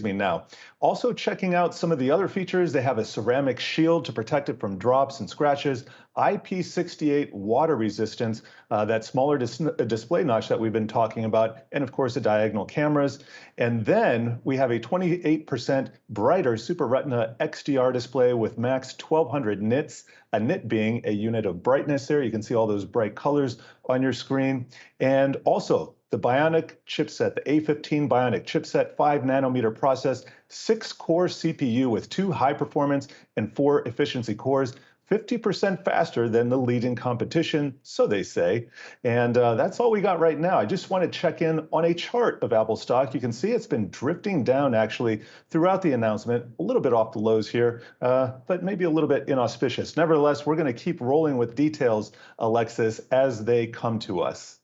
Now. Also checking out some of the other features, they have a ceramic shield to protect it from drops and scratches, IP68 water resistance, that smaller display notch that we've been talking about, and of course the diagonal cameras. And then we have a 28% brighter Super Retina XDR display with max 1200 nits, a nit being a unit of brightness there. You can see all those bright colors on your screen. And also the Bionic chipset, the A15 Bionic chipset, 5 nanometer process, 6-core CPU with 2 high performance and 4 efficiency cores, 50% faster than the leading competition, so they say. And that's all we got right now. I just want to check in on a chart of Apple stock. You can see it's been drifting down actually throughout the announcement, a little bit off the lows here, but maybe a little bit inauspicious. Nevertheless, we're going to keep rolling with details, Alexis, as they come to us.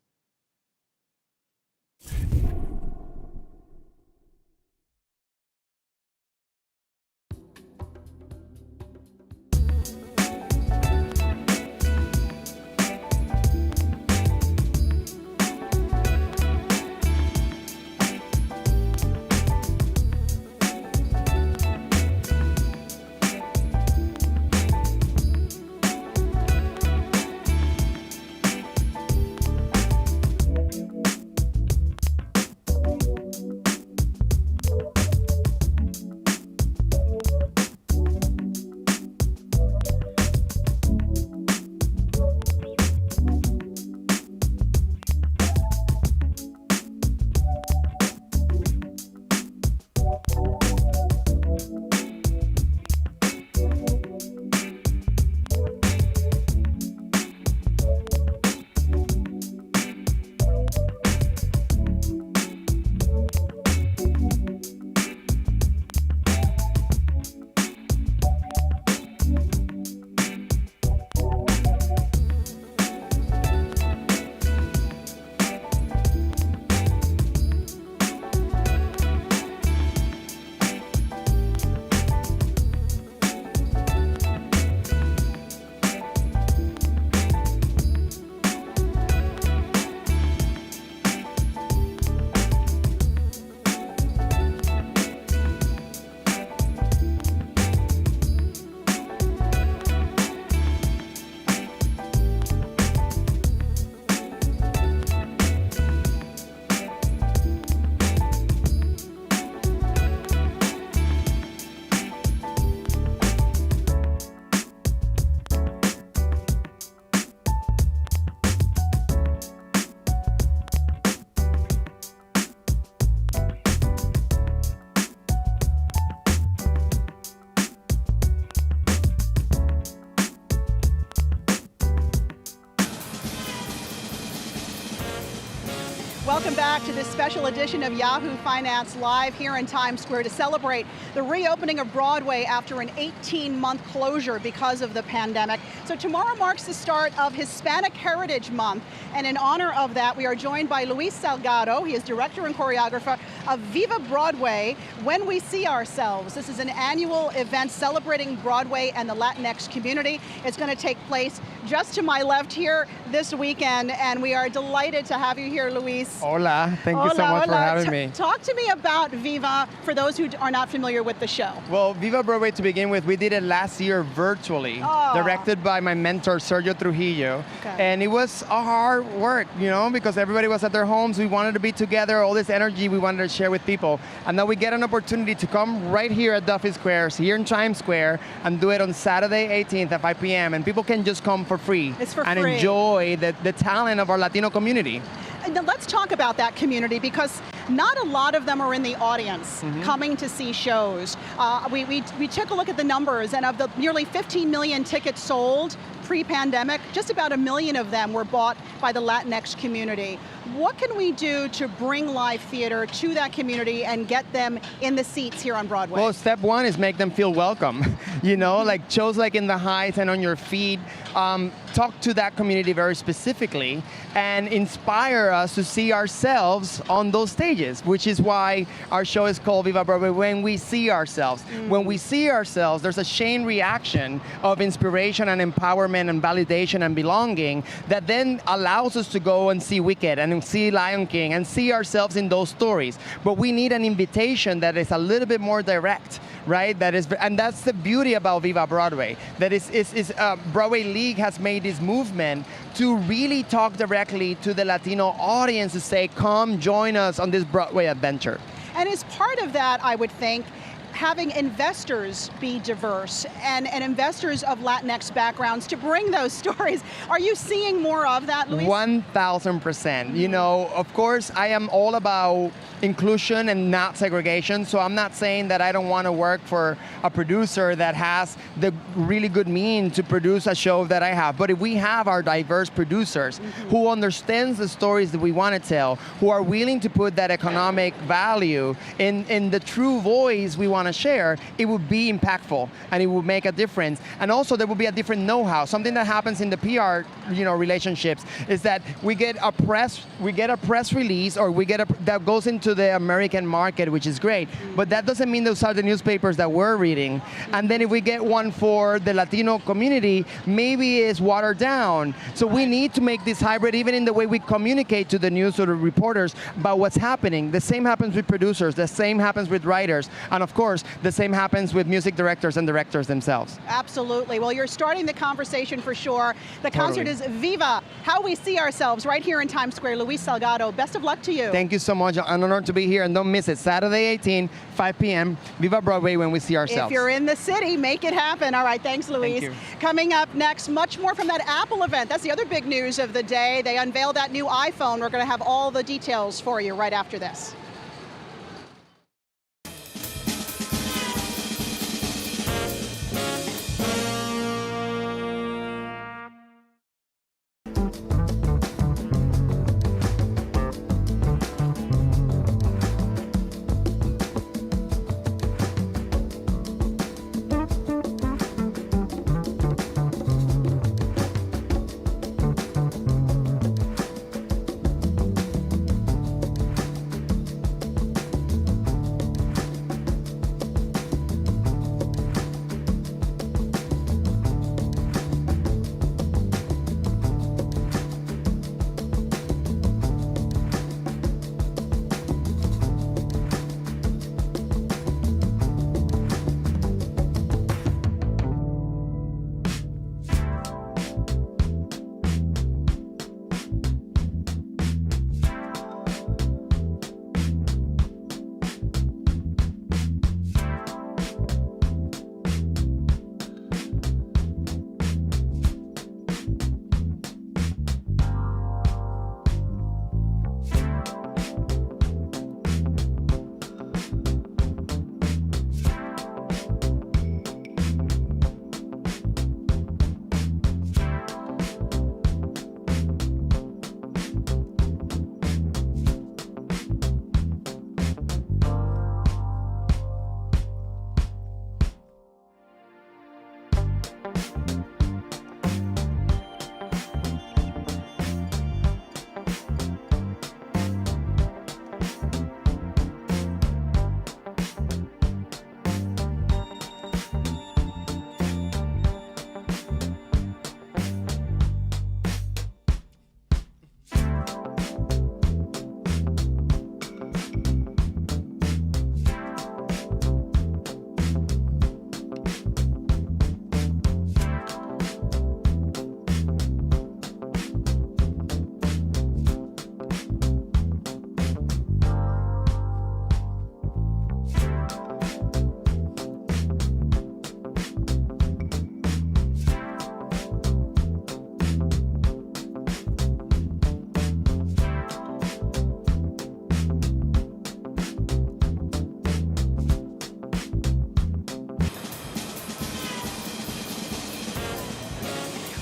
Welcome back to this special edition of Yahoo Finance Live here in Times Square to celebrate the reopening of Broadway after an 18-month closure because of the pandemic. So tomorrow marks the start of Hispanic Heritage Month, and in honor of that, we are joined by Luis Salgado. He is director and choreographer of Viva Broadway, When We See Ourselves. This is an annual event celebrating Broadway and the Latinx community. It's going to take place just to my left here this weekend, and we are delighted to have you here, Luis.
Hola, thank you so much for having me.
Talk to me about Viva for those who are not familiar with the show.
Well, Viva Broadway, to begin with, we did it last year virtually, directed by my mentor, Sergio Trujillo. Okay. And it was a hard work, you know, because everybody was at their homes. We wanted to be together, all this energy we wanted to share with people. And now we get an opportunity to come right here at Duffy Squares, here in Times Square, and do it on Saturday 18th at 5 p.m. And people can just come for free.
It's for
and
free.
Enjoy the talent of our Latino community.
Now let's talk about that community, because not a lot of them are in the audience coming to see shows. We took a look at the numbers, and of the nearly 15 million tickets sold pre-pandemic, just about 1 million of them were bought by the Latinx community. What can we do to bring live theater to that community and get them in the seats here on Broadway?
Well, step one is make them feel welcome. You know, like shows like In the Heights and On Your Feet, talk to that community very specifically and inspire us to see ourselves on those stages, which is why our show is called Viva Broadway, When We See Ourselves. When we see ourselves, there's a chain reaction of inspiration and empowerment and validation and belonging that then allows us to go and see Wicked and see Lion King and see ourselves in those stories. But we need an invitation that is a little bit more direct, right? And that's the beauty about Viva Broadway. That Broadway League has made this movement to really talk directly to the Latino audience to say, come join us on this Broadway adventure.
And as part of that, I would think, having investors be diverse and investors of Latinx backgrounds to bring those stories. Are you seeing more of that, Luis?
1,000%. You know, of course, I am all about inclusion and not segregation, so I'm not saying that I don't want to work for a producer that has the really good means to produce a show that I have. But if we have our diverse producers who understands the stories that we want to tell, who are willing to put that economic value in the true voice we want to share, it would be impactful and it would make a difference. And also there will be a different know-how. Something that happens in the PR, relationships is that we get a press release, or that goes into the American market, which is great. But that doesn't mean those are the newspapers that we're reading. And then if we get one for the Latino community, maybe it's watered down. So we need to make this hybrid, even in the way we communicate to the news or the reporters about what's happening. The same happens with producers. The same happens with writers. And of course, the same happens with music directors and directors themselves.
Absolutely. Well, you're starting the conversation for sure. The concert is Viva, How We See Ourselves, right here in Times Square. Luis Salgado, best of luck to you.
Thank you so much. An honor to be here, and don't miss it. Saturday 18, 5 p.m., Viva Broadway, When We See Ourselves.
If you're in the city, make it happen. All right, thanks, Luis.
Thank you.
Coming up next, much more from that Apple event. That's the other big news of the day. They unveiled that new iPhone. We're going to have all the details for you right after this.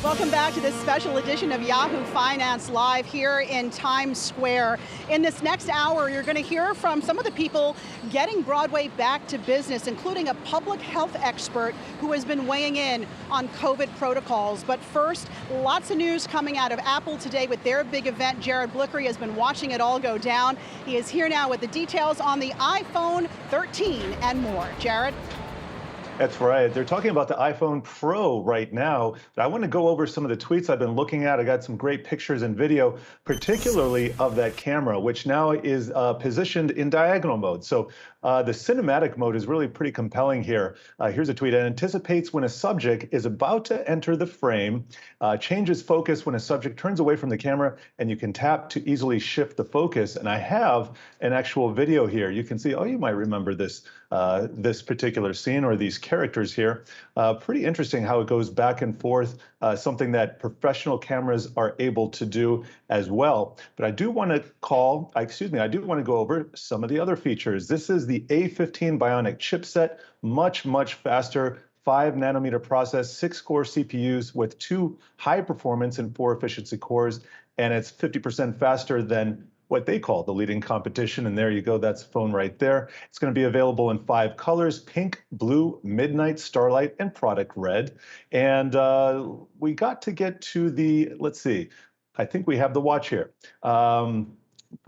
Welcome back to this special edition of Yahoo Finance Live here in Times Square. In this next hour, you're going to hear from some of the people getting Broadway back to business, including a public health expert who has been weighing in on COVID protocols. But first, lots of news coming out of Apple today with their big event. Jared Blickery has been watching it all go down. He is here now with the details on the iPhone 13 and more. Jared?
That's right. They're talking about the iPhone Pro right now. But I want to go over some of the tweets I've been looking at. I got some great pictures and video, particularly of that camera, which now is positioned in diagonal mode. So the cinematic mode is really pretty compelling here. Here's a tweet. It anticipates when a subject is about to enter the frame, changes focus when a subject turns away from the camera, and you can tap to easily shift the focus. And I have an actual video here. You can see, oh, you might remember this this particular scene or these characters here. Pretty interesting how it goes back and forth, something that professional cameras are able to do as well. But I do want to I do want to go over some of the other features. This is the A15 Bionic chipset, much faster. 5 nanometer process, 6 core CPUs with 2 high performance and 4 efficiency cores, and it's 50% faster than what they call the leading competition. And there you go, that's the phone right there. It's going to be available in 5 colors: pink, blue, midnight, starlight, and product red. And we got to get to the, let's see, I think we have the watch here.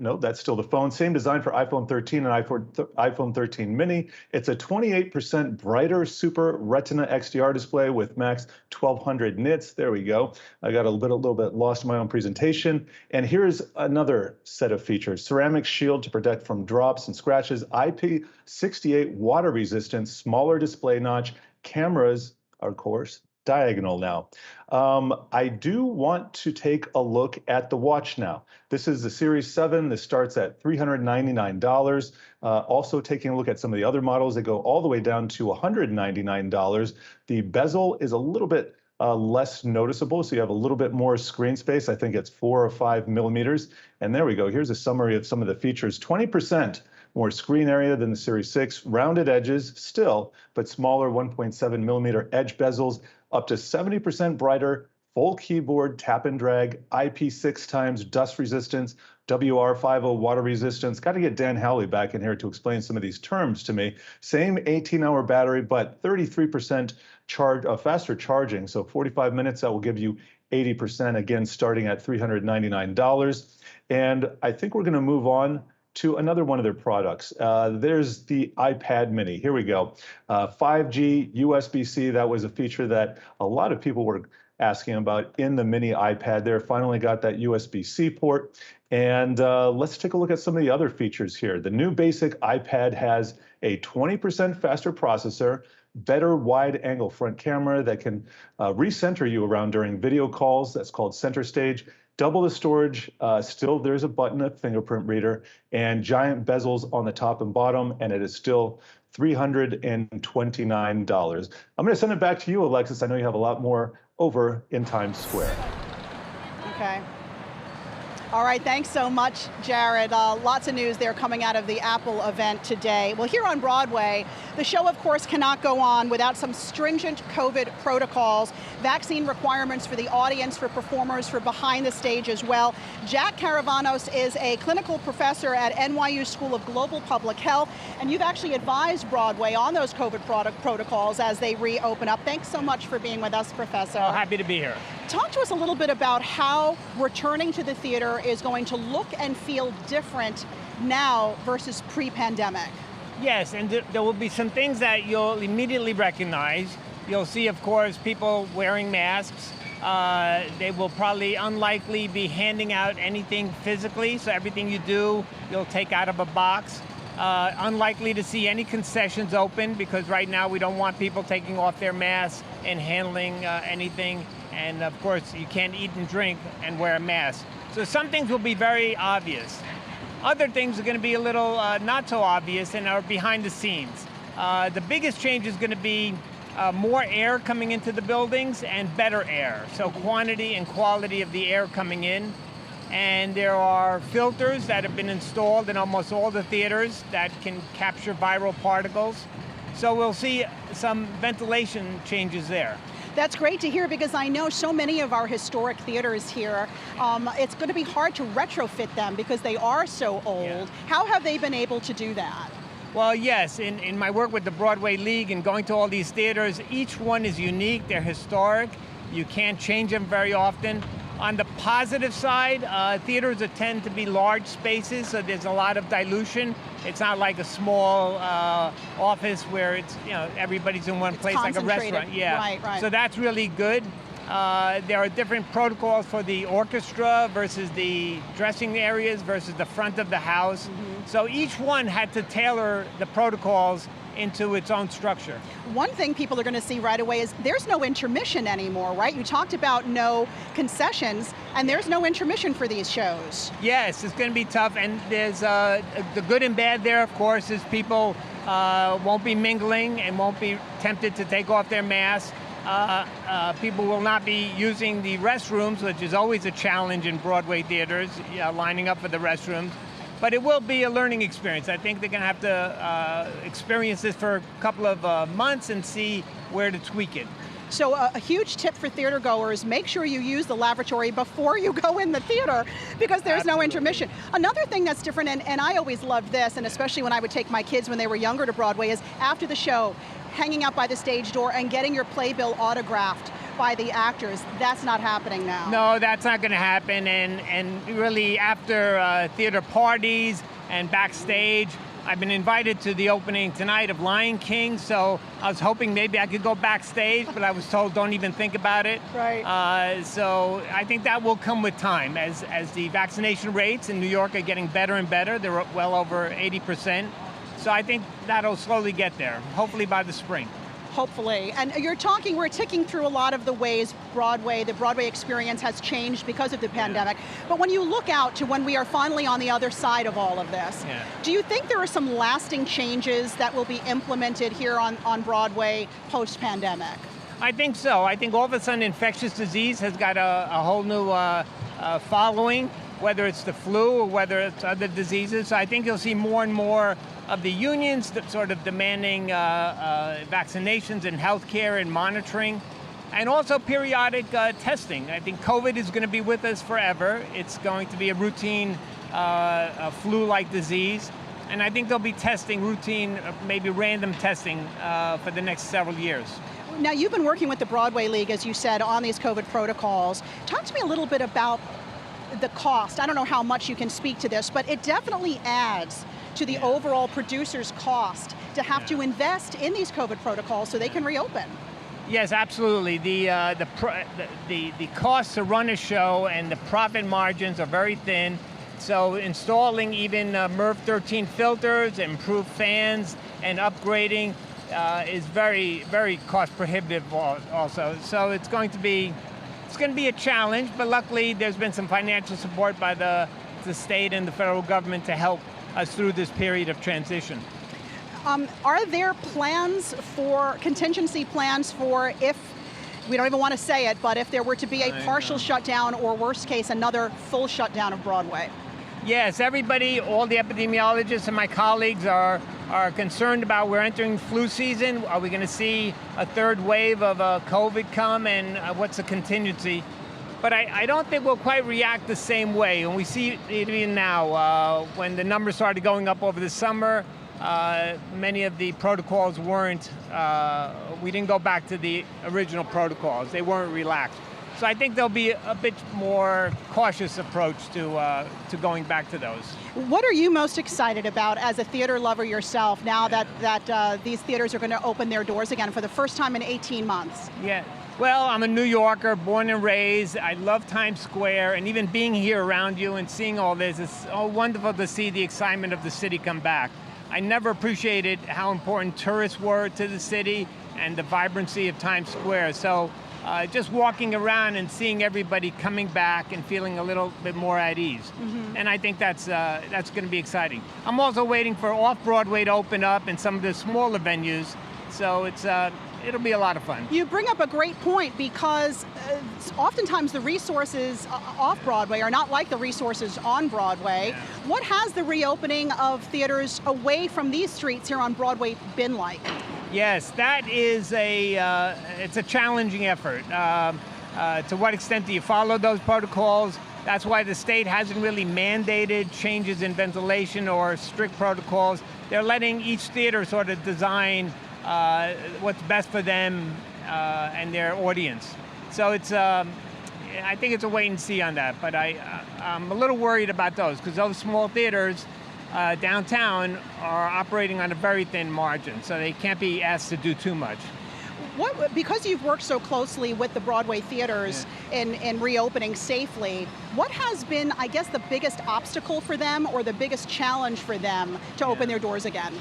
No, that's still the phone. Same design for iPhone 13 and iPhone 13 mini. It's a 28% brighter Super Retina XDR display with max 1200 nits. There we go. I got a little bit lost in my own presentation. And here's another set of features. Ceramic shield to protect from drops and scratches. IP68 water resistant, smaller display notch. Cameras, of course, diagonal now. I do want to take a look at the watch now. This is the Series 7. This starts at $399. Also taking a look at some of the other models that go all the way down to $199. The bezel is a little bit less noticeable, so you have a little bit more screen space. I think it's 4 or 5 millimeters. And there we go. Here's a summary of some of the features. 20% more screen area than the Series 6, rounded edges still, but smaller 1.7 millimeter edge bezels, up to 70% brighter, full keyboard tap and drag, IP6 times dust resistance, WR50 water resistance. Got to get Dan Howley back in here to explain some of these terms to me. Same 18-hour battery, but 33% faster charging. So 45 minutes, that will give you 80%, again, starting at $399. And I think we're going to move on to another one of their products. There's the iPad mini. Here we go. 5G USB-C, that was a feature that a lot of people were asking about in the mini iPad there. Finally got that USB-C port. And let's take a look at some of the other features here. The new basic iPad has a 20% faster processor, better wide angle front camera that can recenter you around during video calls. That's called Center Stage. Double the storage, still there's a button, a fingerprint reader, and giant bezels on the top and bottom, and it is still $329. I'm going to send it back to you, Alexis. I know you have a lot more over in Times Square.
Okay. All right, thanks so much, Jared. Lots of news there coming out of the Apple event today. Well, here on Broadway, the show, of course, cannot go on without some stringent COVID protocols, vaccine requirements for the audience, for performers, for behind the stage as well. Jack Caravanos is a clinical professor at NYU School of Global Public Health, and you've actually advised Broadway on those COVID protocols as they reopen up. Thanks so much for being with us, Professor.
Oh, happy to be here.
Talk to us a little bit about how returning to the theater is going to look and feel different now versus pre-pandemic.
Yes, and there will be some things that you'll immediately recognize. You'll see, of course, people wearing masks. They will probably unlikely be handing out anything physically, so everything you do, you'll take out of a box. Unlikely to see any concessions open, because right now we don't want people taking off their masks and handling anything. And of course, you can't eat and drink and wear a mask. So some things will be very obvious. Other things are going to be a little not so obvious and are behind the scenes. The biggest change is going to be more air coming into the buildings and better air. So quantity and quality of the air coming in. And there are filters that have been installed in almost all the theaters that can capture viral particles. So we'll see some ventilation changes there.
That's great to hear, because I know so many of our historic theaters here, it's going to be hard to retrofit them because they are so old. Yeah. How have they been able to do that?
Well, yes, in my work with the Broadway League and going to all these theaters, each one is unique, they're historic. You can't change them very often. On the positive side, theaters tend to be large spaces, so there's a lot of dilution. It's not like a small office where it's, everybody's in one place like a restaurant. Yeah.
Right.
So that's really good. There are different protocols for the orchestra versus the dressing areas versus the front of the house. So each one had to tailor the protocols into its own structure.
One thing people are going to see right away is there's no intermission anymore, right? You talked about no concessions, and there's no intermission for these shows.
Yes, it's going to be tough, and there's the good and bad there, of course, is people won't be mingling and won't be tempted to take off their masks. People will not be using the restrooms, which is always a challenge in Broadway theaters, lining up for the restrooms. But it will be a learning experience. I think they're going to have to experience this for a couple of months and see where to tweak it.
So a huge tip for theater goers, make sure you use the lavatory before you go in the theater because there's no intermission. Another thing that's different, and I always loved this, and especially when I would take my kids when they were younger to Broadway, is after the show, hanging out by the stage door and getting your playbill autographed by the actors. That's not happening now.
No, that's not going to happen. And really after theater parties and backstage, I've been invited to the opening tonight of Lion King, so I was hoping maybe I could go backstage, but I was told don't even think about it.
Right.
So I think that will come with time as the vaccination rates in New York are getting better and better. They're well over 80%. So I think that'll slowly get there, hopefully by the spring.
Hopefully. And we're ticking through a lot of the ways the Broadway experience has changed because of the pandemic. But when you look out to when we are finally on the other side of all of this, do you think there are some lasting changes that will be implemented here on Broadway post-pandemic?
I think so. I think all of a sudden infectious disease has got a whole new following, whether it's the flu or whether it's other diseases. So I think you'll see more and more of the unions that sort of demanding vaccinations and healthcare and monitoring, and also periodic testing. I think COVID is going to be with us forever. It's going to be a routine flu-like disease, and I think there'll be testing, routine, maybe random testing for the next several years.
Now, you've been working with the Broadway League, as you said, on these COVID protocols. Talk to me a little bit about the cost. I don't know how much you can speak to this, but it definitely adds to the overall producer's cost to have to invest in these COVID protocols so they can reopen.
Yes, absolutely. The cost to run a show and the profit margins are very thin. So installing even MERV 13 filters, improved fans, and upgrading is very, very cost prohibitive also. So it's going to be a challenge, but luckily there's been some financial support by the state and the federal government to help us through this period of transition.
Are there contingency plans for if, we don't even want to say it, but if there were to be a partial shutdown or worst case, another full shutdown of Broadway?
Yes, everybody, all the epidemiologists and my colleagues are concerned about we're entering flu season. Are we going to see a third wave of COVID come, and what's the contingency? But I don't think we'll quite react the same way. And we see it even now, when the numbers started going up over the summer, many of the protocols we didn't go back to the original protocols. They weren't relaxed. So I think there'll be a bit more cautious approach to going back to those.
What are you most excited about as a theater lover yourself now that these theaters are going to open their doors again for the first time in 18 months?
Yeah. Well, I'm a New Yorker, born and raised. I love Times Square, and even being here around you and seeing all this, it's so wonderful to see the excitement of the city come back. I never appreciated how important tourists were to the city and the vibrancy of Times Square. So just walking around and seeing everybody coming back and feeling a little bit more at ease. And I think that's going to be exciting. I'm also waiting for Off-Broadway to open up in some of the smaller venues. So it'll be a lot of fun.
You bring up a great point because oftentimes the resources off Broadway are not like the resources on Broadway. Yeah. What has the reopening of theaters away from these streets here on Broadway been like?
Yes, that is it's a challenging effort. To what extent do you follow those protocols? That's why the state hasn't really mandated changes in ventilation or strict protocols. They're letting each theater sort of design what's best for them and their audience. So it's I think it's a wait and see on that, but I'm a little worried about those because those small theaters downtown are operating on a very thin margin, so they can't be asked to do too much.
Because you've worked so closely with the Broadway theaters in reopening safely, what has been, I guess, the biggest obstacle for them or the biggest challenge for them to open their doors again?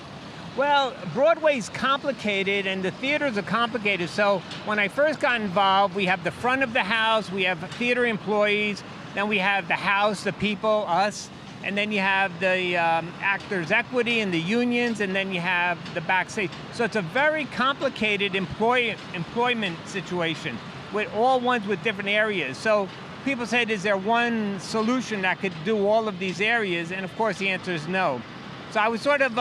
Well, Broadway's complicated and the theaters are complicated. So when I first got involved, we have the front of the house, we have theater employees, then we have the house, the people, us, and then you have the actors' equity and the unions, and then you have the backstage. So it's a very complicated employment situation with all ones with different areas. So people said, is there one solution that could do all of these areas? And of course the answer is no. So I was sort of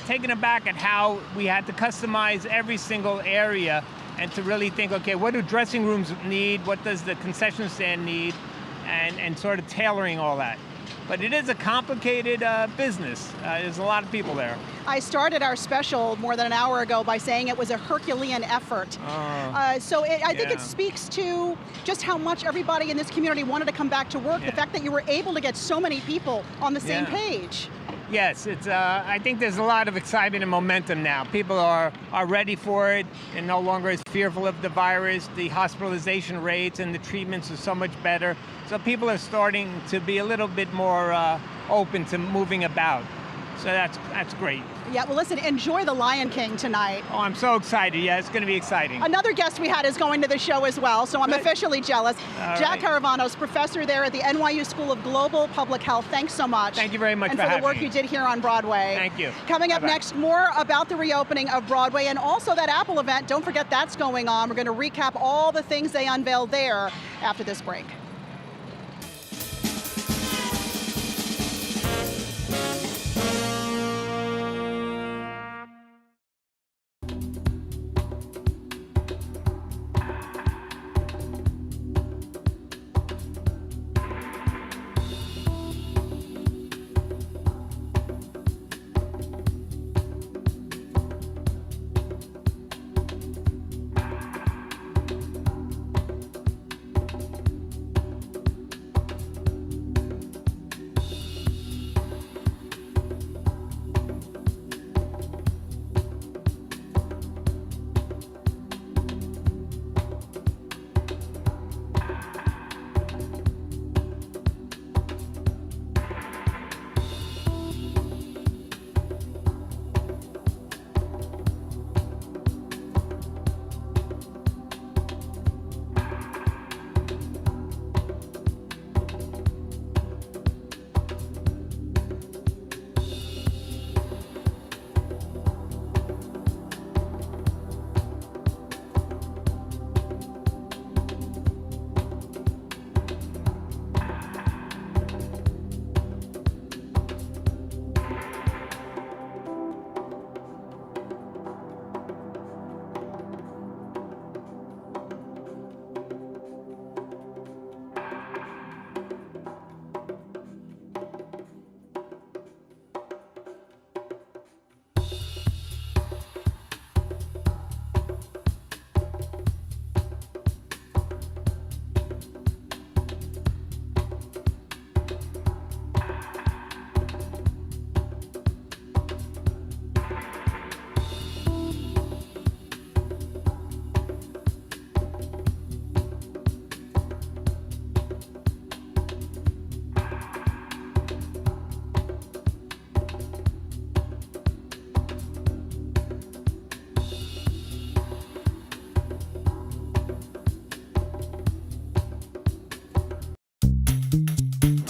taken aback at how we had to customize every single area and to really think, okay, what do dressing rooms need? What does the concession stand need? And sort of tailoring all that. But it is a complicated business. There's a lot of people there.
I started our special more than an hour ago by saying it was a Herculean effort. I think it speaks to just how much everybody in this community wanted to come back to work, the fact that you were able to get so many people on the same page.
Yes, it's. I think there's a lot of excitement and momentum now. People are ready for it and no longer as fearful of the virus. The hospitalization rates and the treatments are so much better. So people are starting to be a little bit more open to moving about. So that's great.
Yeah, well, listen, enjoy The Lion King tonight.
Oh, I'm so excited. Yeah, it's going to be exciting.
Another guest we had is going to the show as well, so I'm officially jealous. Jack Caravanos, professor there at the NYU School of Global Public Health. Thanks so much.
Thank you very much
and
for
the
having
work
me.
you did here on Broadway.
Thank you.
Coming up next, more about the reopening of Broadway and also that Apple event. Don't forget that's going on. We're going to recap all the things they unveiled there after this break.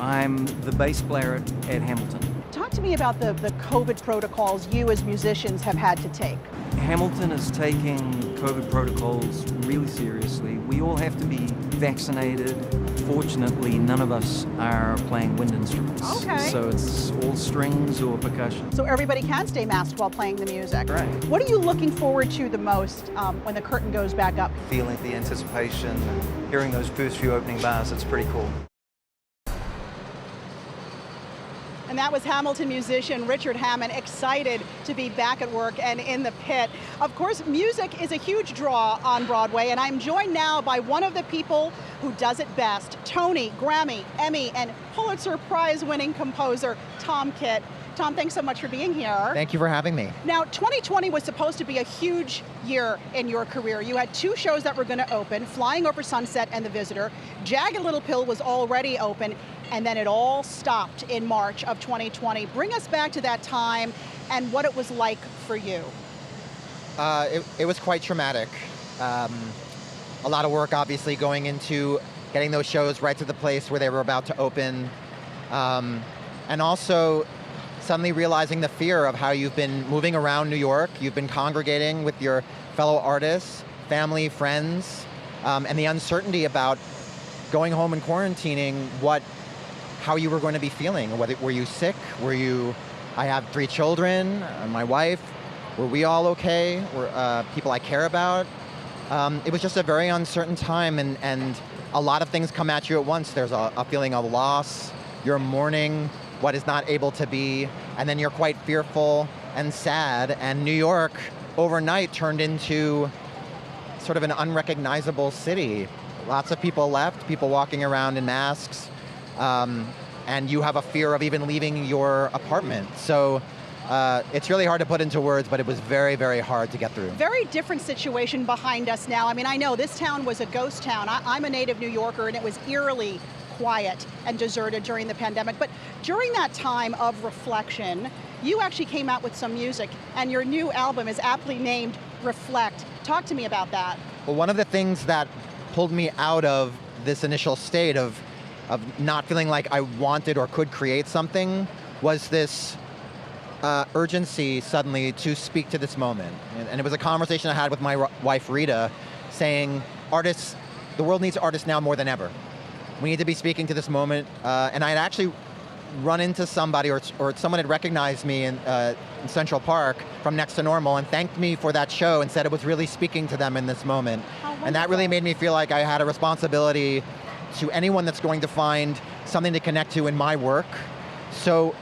I'm the bass player at Hamilton.
Talk to me about the COVID protocols you as musicians have had to take.
Hamilton is taking COVID protocols really seriously. We all have to be vaccinated. Fortunately, none of us are playing wind instruments.
Okay.
So it's all strings or percussion.
So everybody can stay masked while playing the music.
Right.
What are you looking forward to the most when the curtain goes back up?
Feeling the anticipation, hearing those first few opening bars, it's pretty cool.
And that was Hamilton musician Richard Hammond, excited to be back at work and in the pit. Of course, music is a huge draw on Broadway, and I'm joined now by one of the people who does it best. Tony, Grammy, Emmy, and Pulitzer Prize-winning composer Tom Kitt. Tom, thanks so much for being here.
Thank you for having me.
Now, 2020 was supposed to be a huge year in your career. You had 2 shows that were going to open, Flying Over Sunset and The Visitor. Jagged Little Pill was already open, and then it all stopped in March of 2020. Bring us back to that time and what it was like for you.
It was quite traumatic. A lot of work, obviously, going into getting those shows right to the place where they were about to open. And also, suddenly realizing the fear of how you've been moving around New York, you've been congregating with your fellow artists, family, friends, and the uncertainty about going home and quarantining, how you were going to be feeling. Were you sick? I have 3 children, my wife. Were we all okay? Were people I care about? It was just a very uncertain time, and a lot of things come at you at once. There's a feeling of loss, you're mourning what is not able to be, and then you're quite fearful and sad, and New York overnight turned into sort of an unrecognizable city. Lots of people left, people walking around in masks, and you have a fear of even leaving your apartment. So it's really hard to put into words, but it was very, very hard to get through.
Very different situation behind us now. I mean, I know this town was a ghost town. I'm a native New Yorker, and it was eerily quiet and deserted during the pandemic. But during that time of reflection, you actually came out with some music, and your new album is aptly named Reflect. Talk to me about that.
Well, one of the things that pulled me out of this initial state of not feeling like I wanted or could create something was this urgency suddenly to speak to this moment. And it was a conversation I had with my wife, Rita, saying, the world needs artists now more than ever. We need to be speaking to this moment. And I had actually run into somebody, or someone had recognized me in Central Park from Next to Normal and thanked me for that show and said it was really speaking to them in this moment. And that really made me feel like I had a responsibility to anyone that's going to find something to connect to in my work. So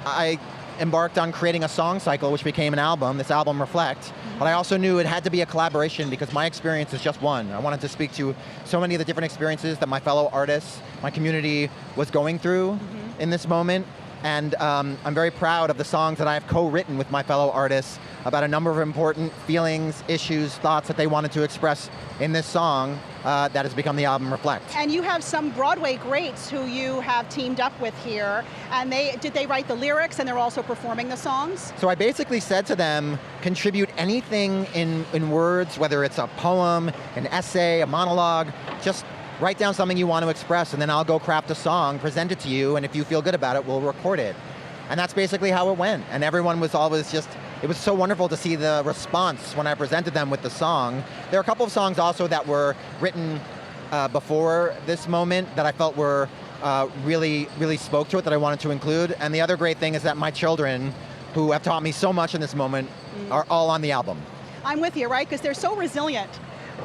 I embarked on creating a song cycle, which became an album, this album Reflect. But I also knew it had to be a collaboration because my experience is just one. I wanted to speak to so many of the different experiences that my fellow artists, my community was going through in this moment. And I'm very proud of the songs that I have co-written with my fellow artists about a number of important feelings, issues, thoughts that they wanted to express in this song that has become the album Reflect.
And you have some Broadway greats who you have teamed up with here, and did they write the lyrics and they're also performing the songs?
So I basically said to them, contribute anything in words, whether it's a poem, an essay, a monologue, just write down something you want to express, and then I'll go craft a song, present it to you, and if you feel good about it, we'll record it. And that's basically how it went. And everyone was always it was so wonderful to see the response when I presented them with the song. There are a couple of songs also that were written before this moment that I felt were really, really spoke to it, that I wanted to include. And the other great thing is that my children, who have taught me so much in this moment, are all on the album.
I'm with you, right? Because they're so resilient.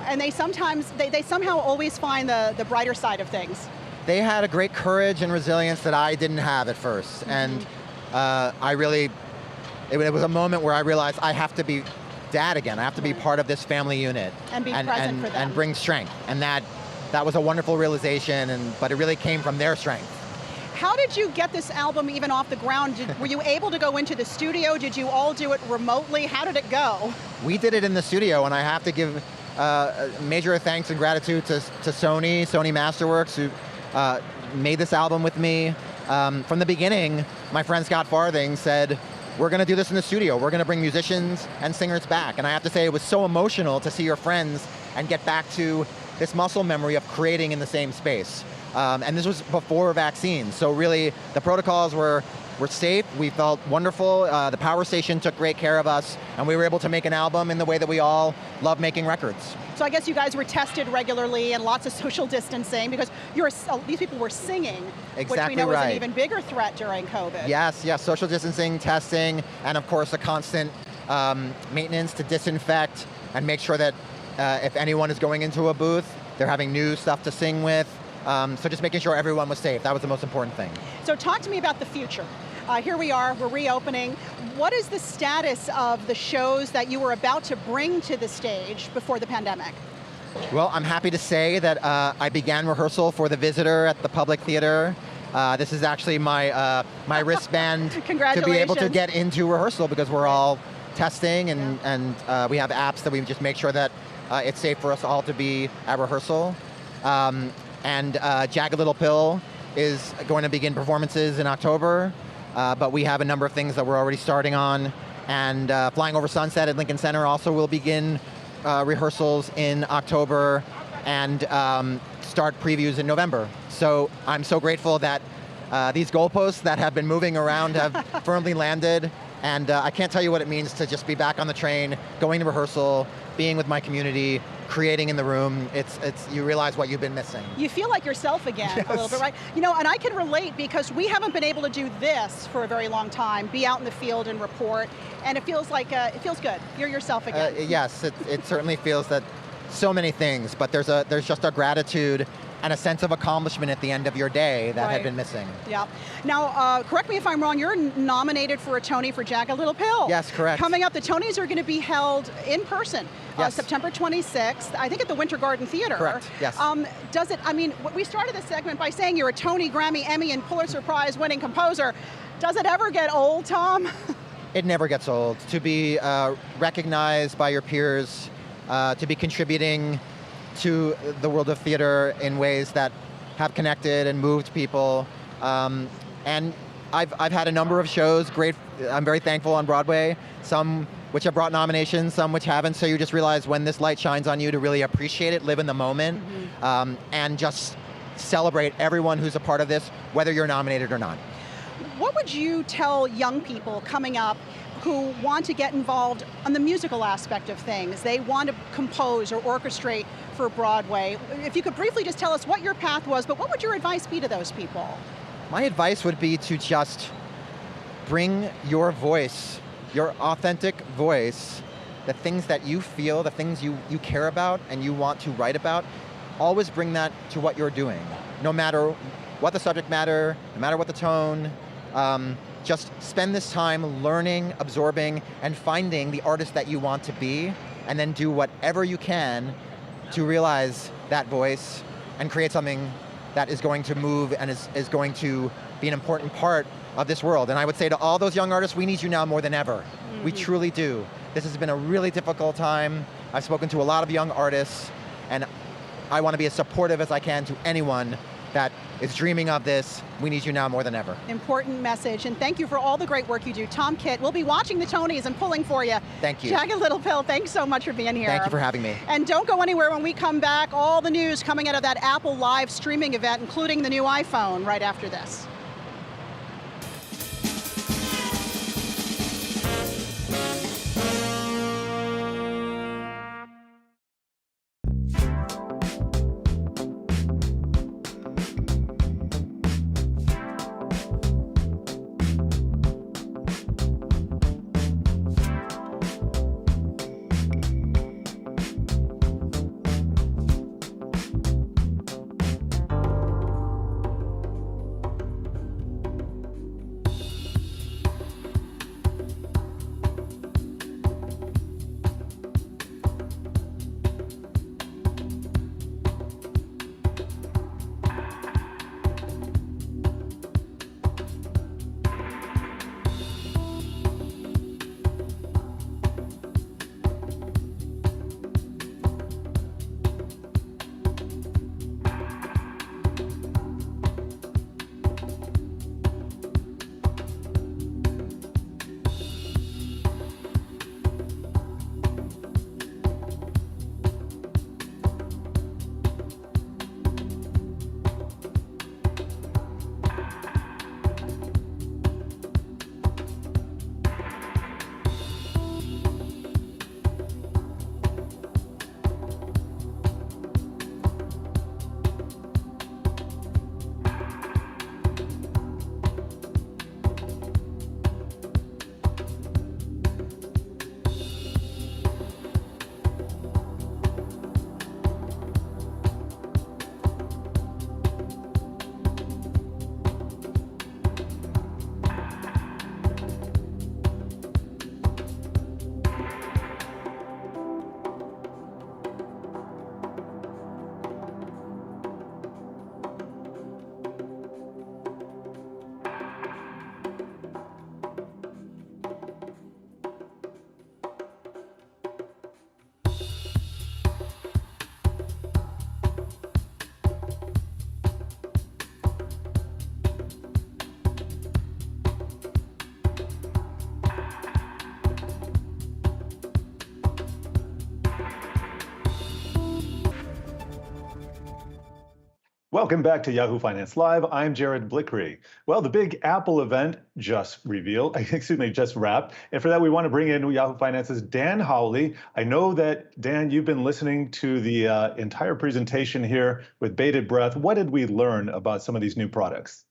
And they somehow always find the brighter side of things.
They had a great courage and resilience that I didn't have at first. And it was a moment where I realized I have to be dad again. I have to be part of this family unit.
And be present for them.
And bring strength. And that was a wonderful realization, but it really came from their strength.
How did you get this album even off the ground? Were you able to go into the studio? Did you all do it remotely? How did it go?
We did it in the studio, and I have to give major thanks and gratitude to Sony Masterworks, who made this album with me. From the beginning, my friend Scott Farthing said, we're going to do this in the studio. We're going to bring musicians and singers back. And I have to say, it was so emotional to see your friends and get back to this muscle memory of creating in the same space. And this was before vaccines. So really, the protocols were safe. We felt wonderful. The power station took great care of us, and we were able to make an album in the way that we all love making records.
So I guess you guys were tested regularly and lots of social distancing because these people were singing,
exactly,
which we know
right.
is an even bigger threat during COVID.
Yes, social distancing, testing, and of course a constant maintenance to disinfect and make sure that if anyone is going into a booth, they're having new stuff to sing with. So just making sure everyone was safe. That was the most important thing.
So talk to me about the future. Here we are, we're reopening. What is the status of the shows that you were about to bring to the stage before the pandemic?
Well, I'm happy to say that I began rehearsal for The Visitor at the Public Theater. This is actually my my wristband to be able to get into rehearsal, because we're all testing and we have apps that we just make sure that it's safe for us all to be at rehearsal. And Jagged Little Pill is going to begin performances in October, but we have a number of things that we're already starting on. And Flying Over Sunset at Lincoln Center also will begin rehearsals in October and start previews in November. So I'm so grateful that these goalposts that have been moving around have firmly landed. And I can't tell you what it means to just be back on the train, going to rehearsal, being with my community, creating in the room. It's you realize what you've been missing. You feel like yourself again a little bit, right? You know, and I can relate because we haven't been able to do this for a very long time, be out in the field and report, and it feels like, it feels good. You're yourself again. Yes, it certainly feels that so many things, but there's just a gratitude and a sense of accomplishment at the end of your day that had been missing. Yeah. Now, correct me if I'm wrong, you're nominated for a Tony for Jagged Little Pill. Yes, correct. Coming up, the Tonys are going to be held in person. Yes. September 26th, I think at the Winter Garden Theater. Correct, yes. Does it, I mean, we started this segment by saying you're a Tony, Grammy, Emmy, and Pulitzer Prize winning composer. Does it ever get old, Tom? It never gets old. To be recognized by your peers, to be contributing to the world of theater in ways that have connected and moved people. And I've had a number of shows, I'm very thankful on Broadway, some which have brought nominations, some which haven't, so you just realize when this light shines on you to really appreciate it, live in the moment, and just celebrate everyone who's a part of this, whether you're nominated or not. What would you tell young people coming up who want to get involved on the musical aspect of things? They want to compose or orchestrate for Broadway. If you could briefly just tell us what your path was, but what would your advice be to those people? My advice would be to just bring your voice, your authentic voice, the things that you feel, the things you care about and you want to write about, always bring that to what you're doing. No matter what the subject matter, no matter what the tone, just spend this time learning, absorbing, and finding the artist that you want to be, and then do whatever you can to realize that voice and create something that is going to move and is going to be an important part of this world. And I would say to all those young artists, we need you now more than ever. We truly do. This has been a really difficult time. I've spoken to a lot of young artists, and I want to be as supportive as I can to anyone that is dreaming of this. We need you now more than ever. Important message, and thank you for all the great work you do. Tom Kitt, we'll be watching the Tonys and pulling for you. Thank you. Jagged Little Pill, thanks so much for being here. Thank you for having me. And don't go anywhere. When we come back, all the news coming out of that Apple Live streaming event, including the new iPhone, right after this.
Welcome back to Yahoo Finance Live. I'm Jared Blickery. Well, the big Apple event just wrapped. And for that, we want to bring in Yahoo Finance's Dan Howley. I know that, Dan, you've been listening to the entire presentation here with bated breath. What did we learn about some of these new products?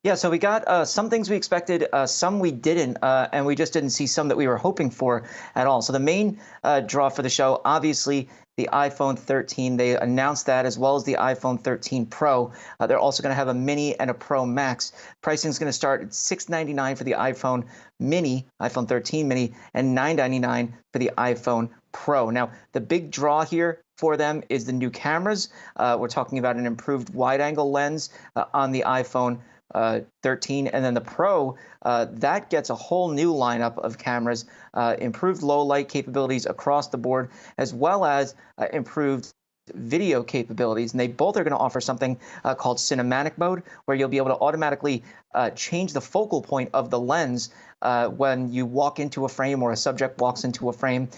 Yeah, so we got some things we expected, some we didn't, and we just didn't see some that we were hoping for at all. So the main draw for the show, obviously, the iPhone 13. They announced that, as well as the iPhone 13 Pro. They're also going to have a Mini and a Pro Max. Pricing is going to start at $699 for the iPhone Mini, iPhone 13 Mini, and $999 for the iPhone Pro. Now, the big draw here for them is the new cameras. We're talking about an improved wide-angle lens on the iPhone 13, and then the Pro, that gets a whole new lineup of cameras, improved low light capabilities across the board, as well as improved video capabilities. And they both are going to offer something called cinematic mode, where you'll be able to automatically change the focal point of the lens when you walk into a frame or a subject walks into a frame.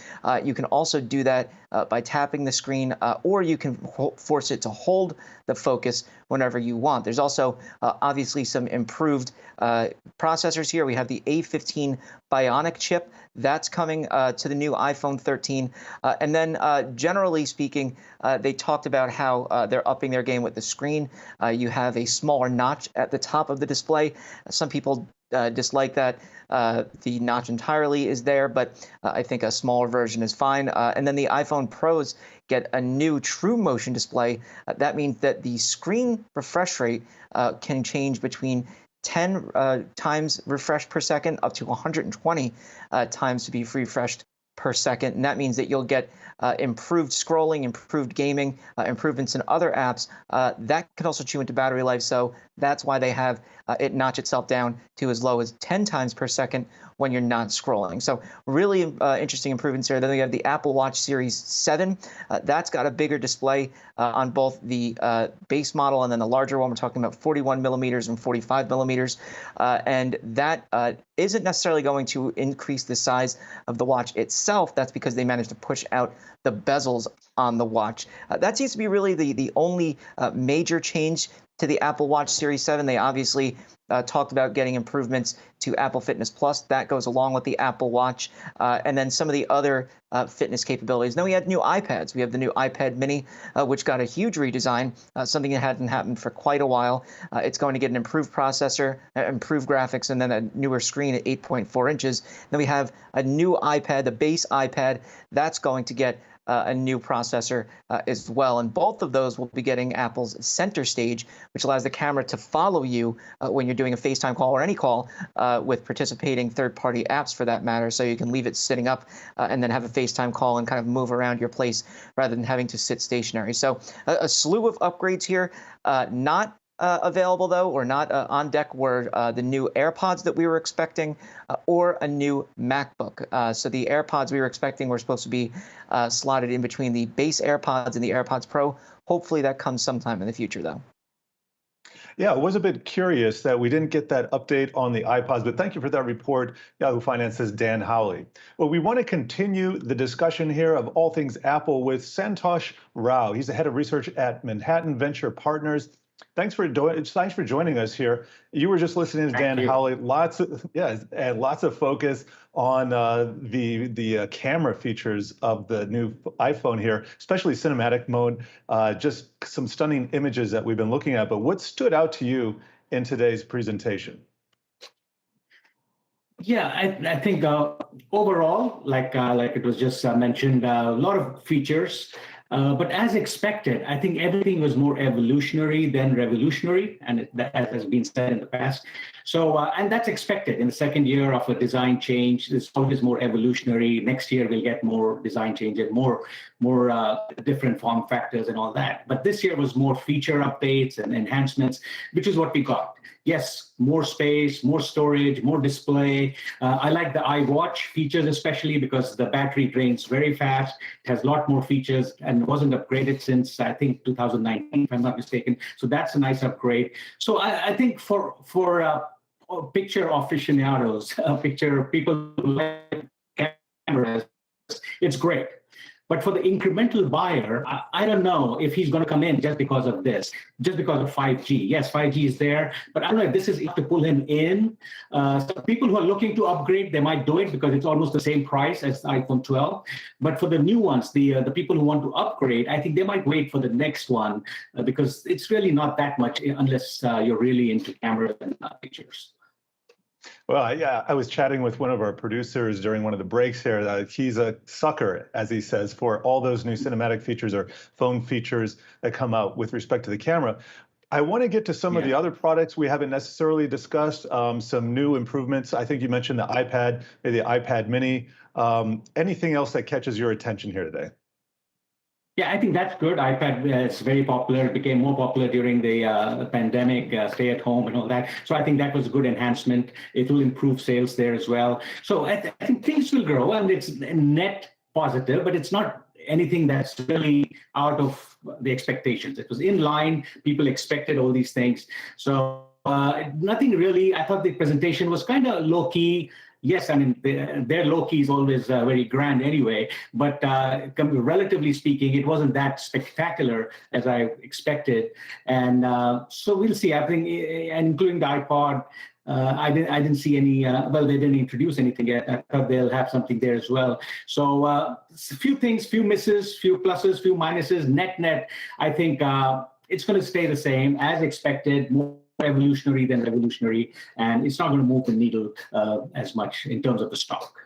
You can also do that by tapping the screen, or you can force it to hold the focus whenever you want. There's also obviously some improved processors here. We have the A15 Bionic chip. That's coming to the new iPhone 13. And then generally speaking, they talked about how they're upping their game with the screen. You have a smaller notch at the top of the display. Some people dislike that the notch entirely is there, but I think a smaller version is fine. And then the iPhone Pros get a new True Motion display. That means that the screen refresh rate can change between 10 times refresh per second up to 120 times to be refreshed per second. And that means that you'll get improved scrolling, improved gaming, improvements in other apps. That can also chew into battery life. So that's why they have it notch itself down to as low as 10 times per second when you're not scrolling. So really interesting improvements here. Then we have the Apple Watch Series 7. That's got a bigger display on both the base model and then the larger one. We're talking about 41 millimeters and 45 millimeters. And that isn't necessarily going to increase the size of the watch itself. That's because they managed to push out the bezels on the watch. That seems to be really the only major change to the Apple Watch Series 7. They obviously talked about getting improvements to Apple Fitness Plus. That goes along with the Apple Watch. And then some of the other fitness capabilities. Then we had new iPads. We have the new iPad Mini, which got a huge redesign, something that hadn't happened for quite a while. It's going to get an improved processor, improved graphics, and then a newer screen at 8.4 inches. Then we have a new iPad, the base iPad. That's going to get a new processor as well. And both of those will be getting Apple's Center Stage, which allows the camera to follow you when you're doing a FaceTime call or any call with participating third-party apps for that matter. So you can leave it sitting up and then have a FaceTime call and kind of move around your place rather than having to sit stationary. So a slew of upgrades here, not available, though, or not on deck, were the new AirPods that we were expecting or a new MacBook. So the AirPods we were expecting were supposed to be slotted in between the base AirPods and the AirPods Pro. Hopefully that comes sometime in the future, though.
Yeah, it was a bit curious that we didn't get that update on the iPods, but thank you for that report, Yahoo Finance's Dan Howley. Well, we want to continue the discussion here of all things Apple with Santosh Rao. He's the head of research at Manhattan Venture Partners. Thanks for joining us here. You were just listening to Dan Howley. Lots of focus on the camera features of the new iPhone here, especially cinematic mode. Just some stunning images that we've been looking at. But what stood out to you in today's presentation?
Yeah, I think overall, like it was just mentioned, a lot of features. But as expected, I think everything was more evolutionary than revolutionary, and that has been said in the past. So, and that's expected in the second year of a design change. It's always more evolutionary. Next year we'll get more design changes, more different form factors and all that. But this year was more feature updates and enhancements, which is what we got. Yes, more space, more storage, more display. I like the iWatch features, especially because the battery drains very fast. It has a lot more features and wasn't upgraded since, I think, 2019, if I'm not mistaken. So that's a nice upgrade. So I think for picture aficionados, picture people who like cameras, it's great. But for the incremental buyer, I don't know if he's going to come in just because of this, just because of 5G. Yes, 5G is there, but I don't know if this is to pull him in. So people who are looking to upgrade, they might do it because it's almost the same price as the iPhone 12. But for the new ones, the people who want to upgrade, I think they might wait for the next one because it's really not that much unless you're really into cameras and features.
Well, yeah, I was chatting with one of our producers during one of the breaks here. He's a sucker, as he says, for all those new cinematic features or phone features that come out with respect to the camera. I want to get to some of the other products we haven't necessarily discussed, some new improvements. I think you mentioned the iPad, maybe the iPad mini. Anything else that catches your attention here today?
Yeah, I think that's good. iPad is very popular. It became more popular during the pandemic, stay at home and all that. So I think that was a good enhancement. It will improve sales there as well. So I think things will grow, and it's net positive, but it's not anything that's really out of the expectations. It was in line. People expected all these things. So nothing really. I thought the presentation was kind of low key. Yes, I mean, their low-key is always very grand anyway, but relatively speaking, it wasn't that spectacular as I expected. And so we'll see. I think, including the iPod, I didn't see any, well, they didn't introduce anything yet. I thought they'll have something there as well. So a few things, few misses, few pluses, few minuses, net, I think it's going to stay the same as expected, more evolutionary than revolutionary, and it's not going to move the needle as much in terms of the stock.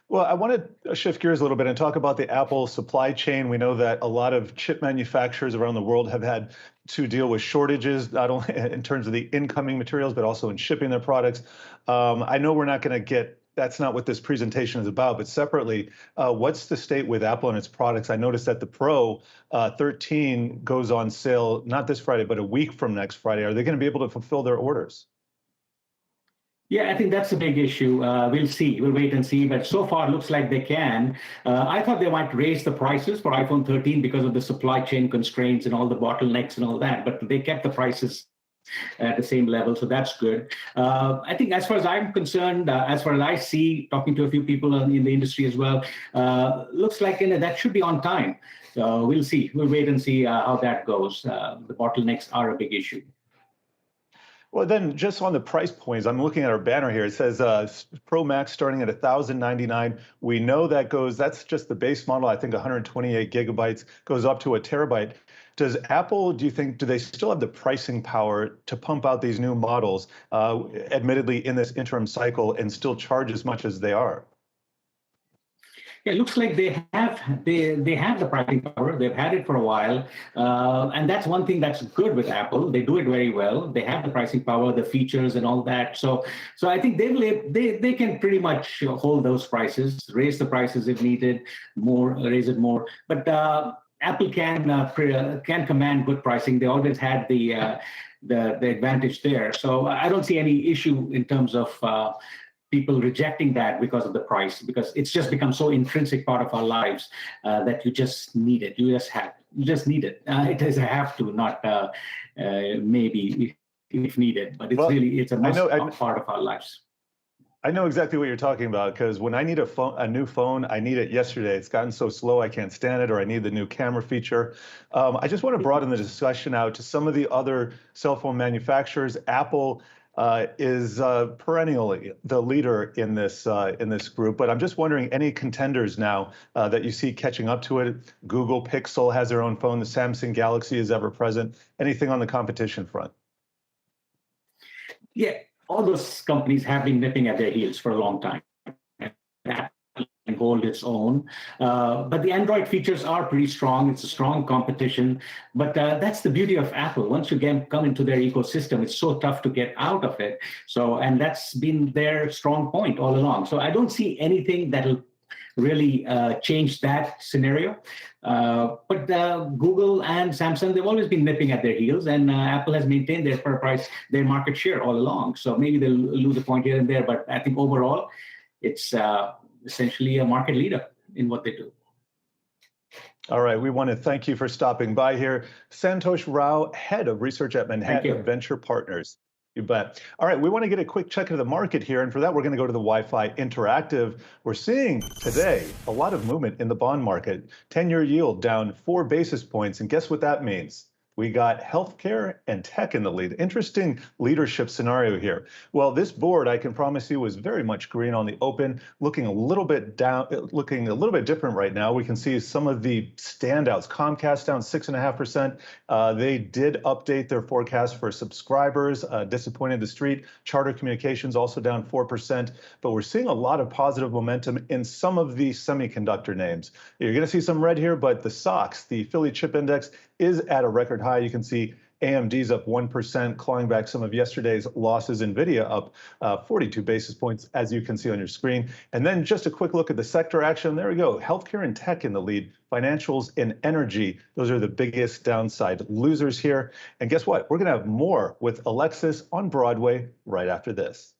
Well, I want to shift gears a little bit and talk about the Apple supply chain. We know that a lot of chip manufacturers around the world have had to deal with shortages, not only in terms of the incoming materials, but also in shipping their products. I know we're not going to get, that's not what this presentation is about, but separately, what's the state with Apple and its products? I noticed that the Pro 13 goes on sale, not this Friday, but a week from next Friday. Are they going to be able to fulfill their orders?
Yeah, I think that's a big issue. We'll see. We'll wait and see. But so far, it looks like they can. I thought they might raise the prices for iPhone 13 because of the supply chain constraints and all the bottlenecks and all that. But they kept the prices at the same level, so that's good. I think as far as I'm concerned, as far as I see, talking to a few people in the industry as well, looks like that should be on time. So we'll see. We'll wait and see how that goes. The bottlenecks are a big issue.
Well, then just on the price points, I'm looking at our banner here. It says Pro Max starting at $1,099. We know that's just the base model. I think 128 gigabytes goes up to a terabyte. Does Apple, do they still have the pricing power to pump out these new models, admittedly in this interim cycle, and still charge as much as they are?
Yeah, it looks like they have the pricing power. They've had it for a while, and that's one thing that's good with Apple. They do it very well. They have the pricing power, the features, and all that. So I think they can pretty much hold those prices, raise the prices if needed, raise it more. But Apple can command good pricing. They always had the advantage there. So I don't see any issue in terms of people rejecting that because of the price, because it's just become so intrinsic part of our lives that you just need it. You just need it. It is a have to, not maybe if needed, but it's a must part of our lives.
I know exactly what you're talking about, because when I need a new phone, I need it yesterday. It's gotten so slow, I can't stand it, or I need the new camera feature. I just want to broaden the discussion out to some of the other cell phone manufacturers. Apple is perennially the leader in this group, but I'm just wondering, any contenders now that you see catching up to it? Google Pixel has their own phone. The Samsung Galaxy is ever present. Anything on the competition front?
Yeah. All those companies have been nipping at their heels for a long time and hold its own. But the Android features are pretty strong. It's a strong competition. But that's the beauty of Apple. Once you come into their ecosystem, it's so tough to get out of it. And that's been their strong point all along. So I don't see anything that'll really change that scenario. But Google and Samsung, they've always been nipping at their heels, and Apple has maintained their market share all along. So maybe they'll lose a point here and there, but I think overall, it's essentially a market leader in what they do.
All right, we want to thank you for stopping by here. Santosh Rao, Head of Research at Manhattan Venture Partners. You bet. All right, we want to get a quick check of the market here, and for that, we're going to go to the Wi-Fi Interactive. We're seeing today a lot of movement in the bond market. 10-year yield down 4 basis points, and guess what that means? We got healthcare and tech in the lead. Interesting leadership scenario here. Well, this board, I can promise you, was very much green on the open, looking a little bit different right now. We can see some of the standouts. Comcast down 6.5%. They did update their forecast for subscribers, disappointed the street. Charter Communications also down 4%, but we're seeing a lot of positive momentum in some of the semiconductor names. You're going to see some red here, but the SOX, the Philly Chip Index, is at a record high. You can see AMD's up 1%, clawing back some of yesterday's losses. NVIDIA up 42 basis points, as you can see on your screen. And then just a quick look at the sector action. There we go. Healthcare and tech in the lead. Financials and energy, those are the biggest downside losers here. And guess what? We're going to have more with Alexis on Broadway right after this.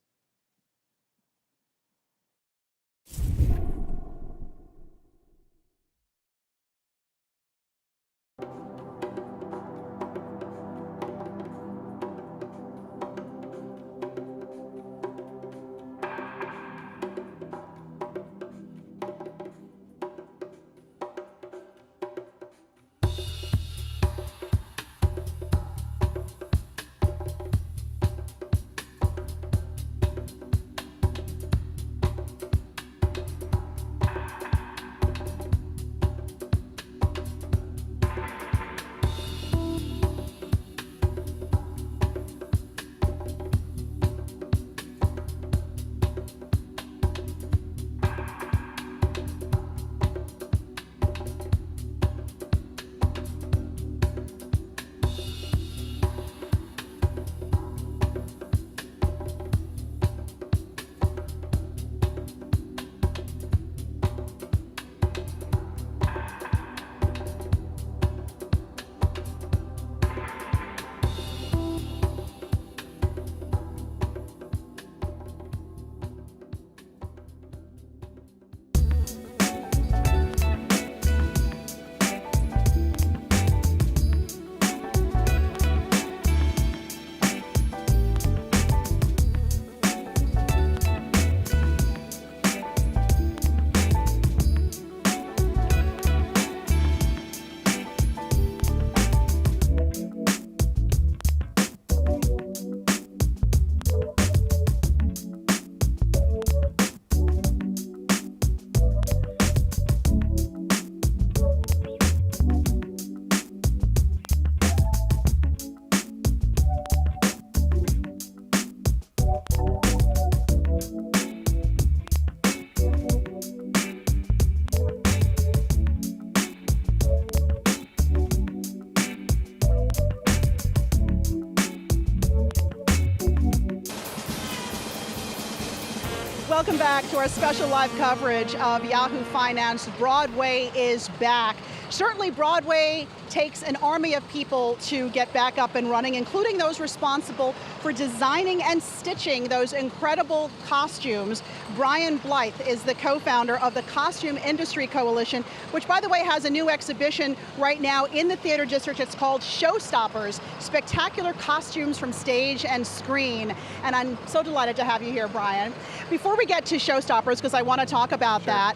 Welcome back to our special live coverage of Yahoo Finance. Broadway is back. Certainly Broadway takes an army of people to get back up and running, including those responsible for designing and stitching those incredible costumes. Brian Blythe is the co-founder of the Costume Industry Coalition, which, by the way, has a new exhibition right now in the theater district. It's called Showstoppers, Spectacular Costumes from Stage and Screen. And I'm so delighted to have you here, Brian. Before we get to Showstoppers, because I want to talk about that,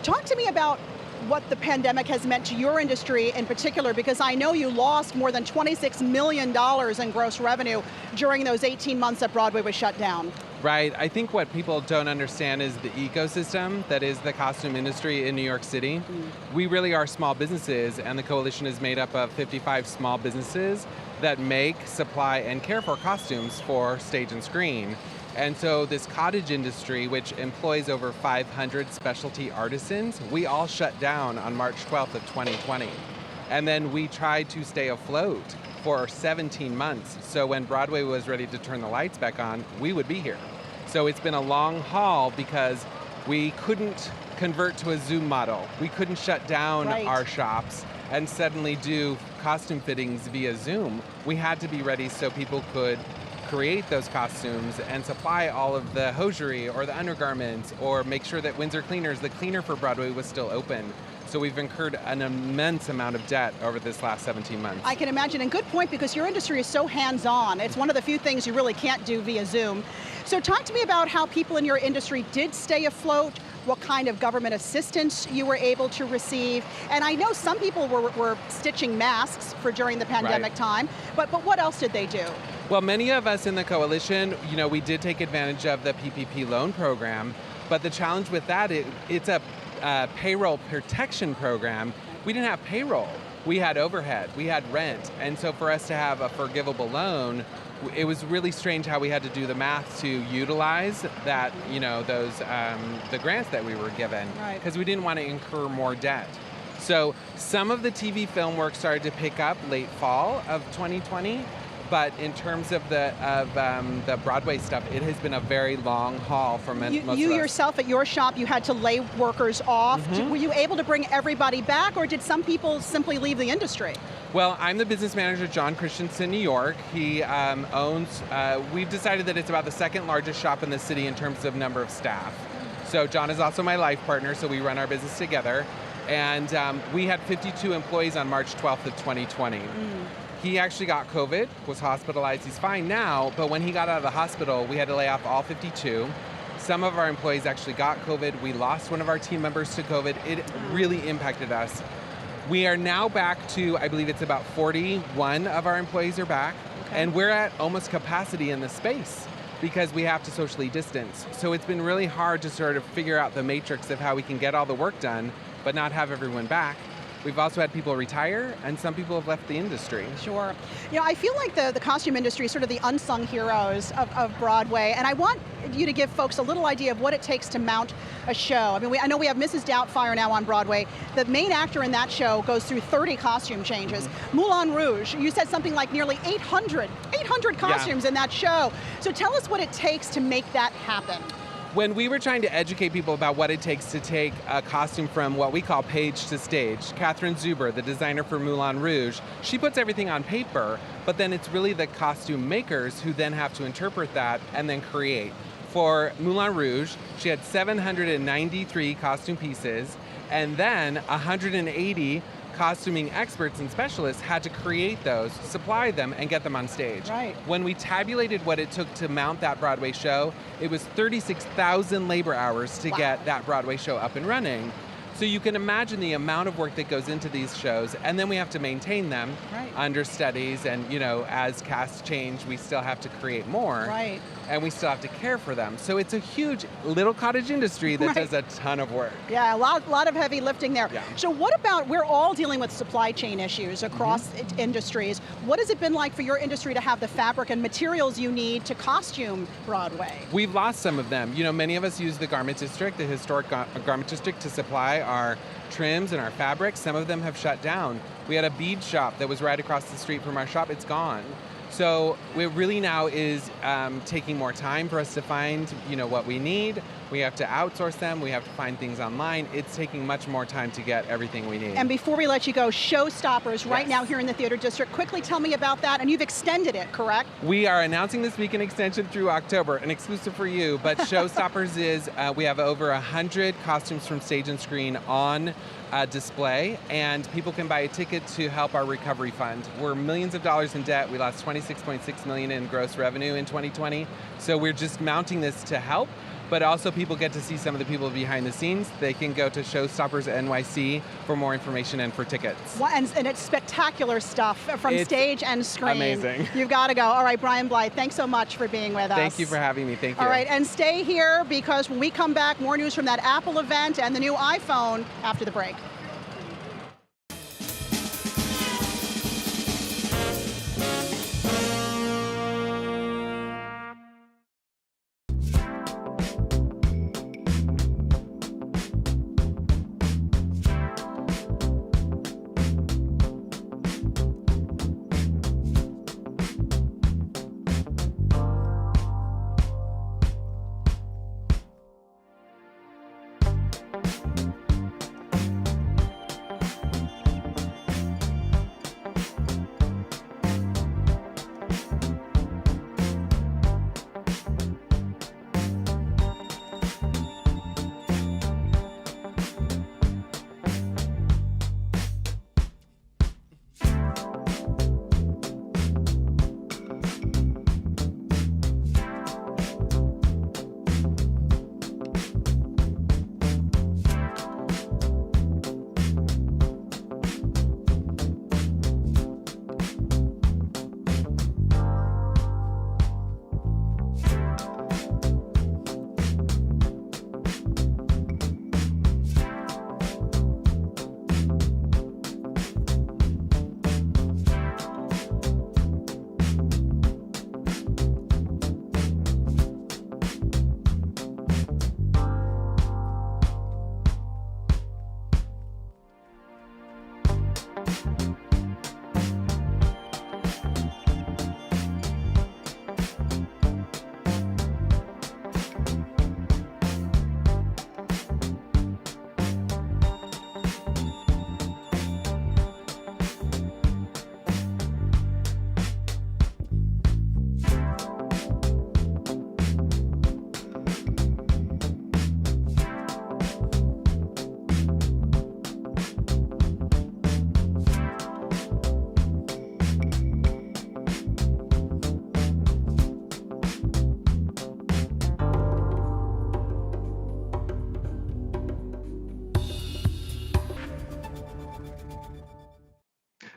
talk to me about what the pandemic has meant to your industry in particular, because I know you lost more than $26 million in gross revenue during those 18 months that Broadway was shut down.
Right. I think what people don't understand is the ecosystem that is the costume industry in New York City. We really are small businesses, and the coalition is made up of 55 small businesses that make, supply, and care for costumes for stage and screen. And so this cottage industry, which employs over 500 specialty artisans, we all shut down on March 12th of 2020. And then we tried to stay afloat for 17 months. So when Broadway was ready to turn the lights back on, we would be here. So it's been a long haul because we couldn't convert to a Zoom model. We couldn't shut down our shops and suddenly do costume fittings via Zoom. We had to be ready so people could create those costumes and supply all of the hosiery or the undergarments, or make sure that Windsor Cleaners, the cleaner for Broadway, was still open. So we've incurred an immense amount of debt over this last 17 months.
I can imagine, and good point, because your industry is so hands-on. It's one of the few things you really can't do via Zoom. So talk to me about how people in your industry did stay afloat, what kind of government assistance you were able to receive. And I know some people were stitching masks for during the pandemic time, but what else did they do?
Well, many of us in the coalition, we did take advantage of the PPP loan program, but the challenge with that, it's a payroll protection program. We didn't have payroll. We had overhead, we had rent. And so for us to have a forgivable loan, it was really strange how we had to do the math to utilize that, the grants that we were given, because we didn't want to incur more debt. So some of the TV film work started to pick up late fall of 2020, but in terms of the Broadway stuff, it has been a very long haul for most of us.
You yourself at your shop, you had to lay workers off. Were you able to bring everybody back, or did some people simply leave the industry?
Well, I'm the business manager at John Christensen, New York. He owns, we've decided that it's about the second largest shop in the city in terms of number of staff. So John is also my life partner, so we run our business together. And we had 52 employees on March 12th of 2020. He actually got COVID, was hospitalized. He's fine now, but when he got out of the hospital, we had to lay off all 52. Some of our employees actually got COVID. We lost one of our team members to COVID. It really impacted us. We are now back to, I believe it's about 41 of our employees are back, and we're at almost capacity in the space because we have to socially distance. So it's been really hard to sort of figure out the matrix of how we can get all the work done, but not have everyone back. We've also had people retire, and some people have left the industry.
Sure. I feel like the costume industry is sort of the unsung heroes of Broadway, and I want you to give folks a little idea of what it takes to mount a show. I mean, I know we have Mrs. Doubtfire now on Broadway. The main actor in that show goes through 30 costume changes. Moulin Rouge, you said something like nearly 800 costumes in that show. So tell us what it takes to make that happen.
When we were trying to educate people about what it takes to take a costume from what we call page to stage, Catherine Zuber, the designer for Moulin Rouge, she puts everything on paper, but then it's really the costume makers who then have to interpret that and then create. For Moulin Rouge, she had 793 costume pieces, and then 180 costuming experts and specialists had to create those, supply them, and get them on stage.
Right.
When we tabulated what it took to mount that Broadway show, it was 36,000 labor hours to get that Broadway show up and running. So you can imagine the amount of work that goes into these shows, and then we have to maintain them, understudies, and as casts change, we still have to create more, and we still have to care for them. So it's a huge little cottage industry that does a ton of work.
Yeah, a lot of heavy lifting there. Yeah. So what about, we're all dealing with supply chain issues across industries. What has it been like for your industry to have the fabric and materials you need to costume Broadway?
We've lost some of them. Many of us use the garment district, the historic garment district, to supply our trims and our fabrics. Some of them have shut down. We had a bead shop that was right across the street from our shop. It's gone. So it really now is taking more time for us to find, what we need. We have to outsource them. We have to find things online. It's taking much more time to get everything we need.
And before we let you go, Showstoppers right now here in the Theater District. Quickly tell me about that. And you've extended it, correct?
We are announcing this week an extension through October, an exclusive for you. But Showstoppers is, we have over 100 costumes from stage and screen on display, and people can buy a ticket to help our recovery fund. We're millions of dollars in debt. We lost $26.6 million in gross revenue in 2020. So we're just mounting this to help, but also people get to see some of the people behind the scenes. They can go to Showstoppers NYC for more information and for tickets.
And it's spectacular stuff from stage and screen.
Amazing.
You've got to go. All right, Brian Blythe, thanks so much for being with us.
Thank you for having me. Thank you.
All right, and stay here because when we come back, more news from that Apple event and the new iPhone after the break.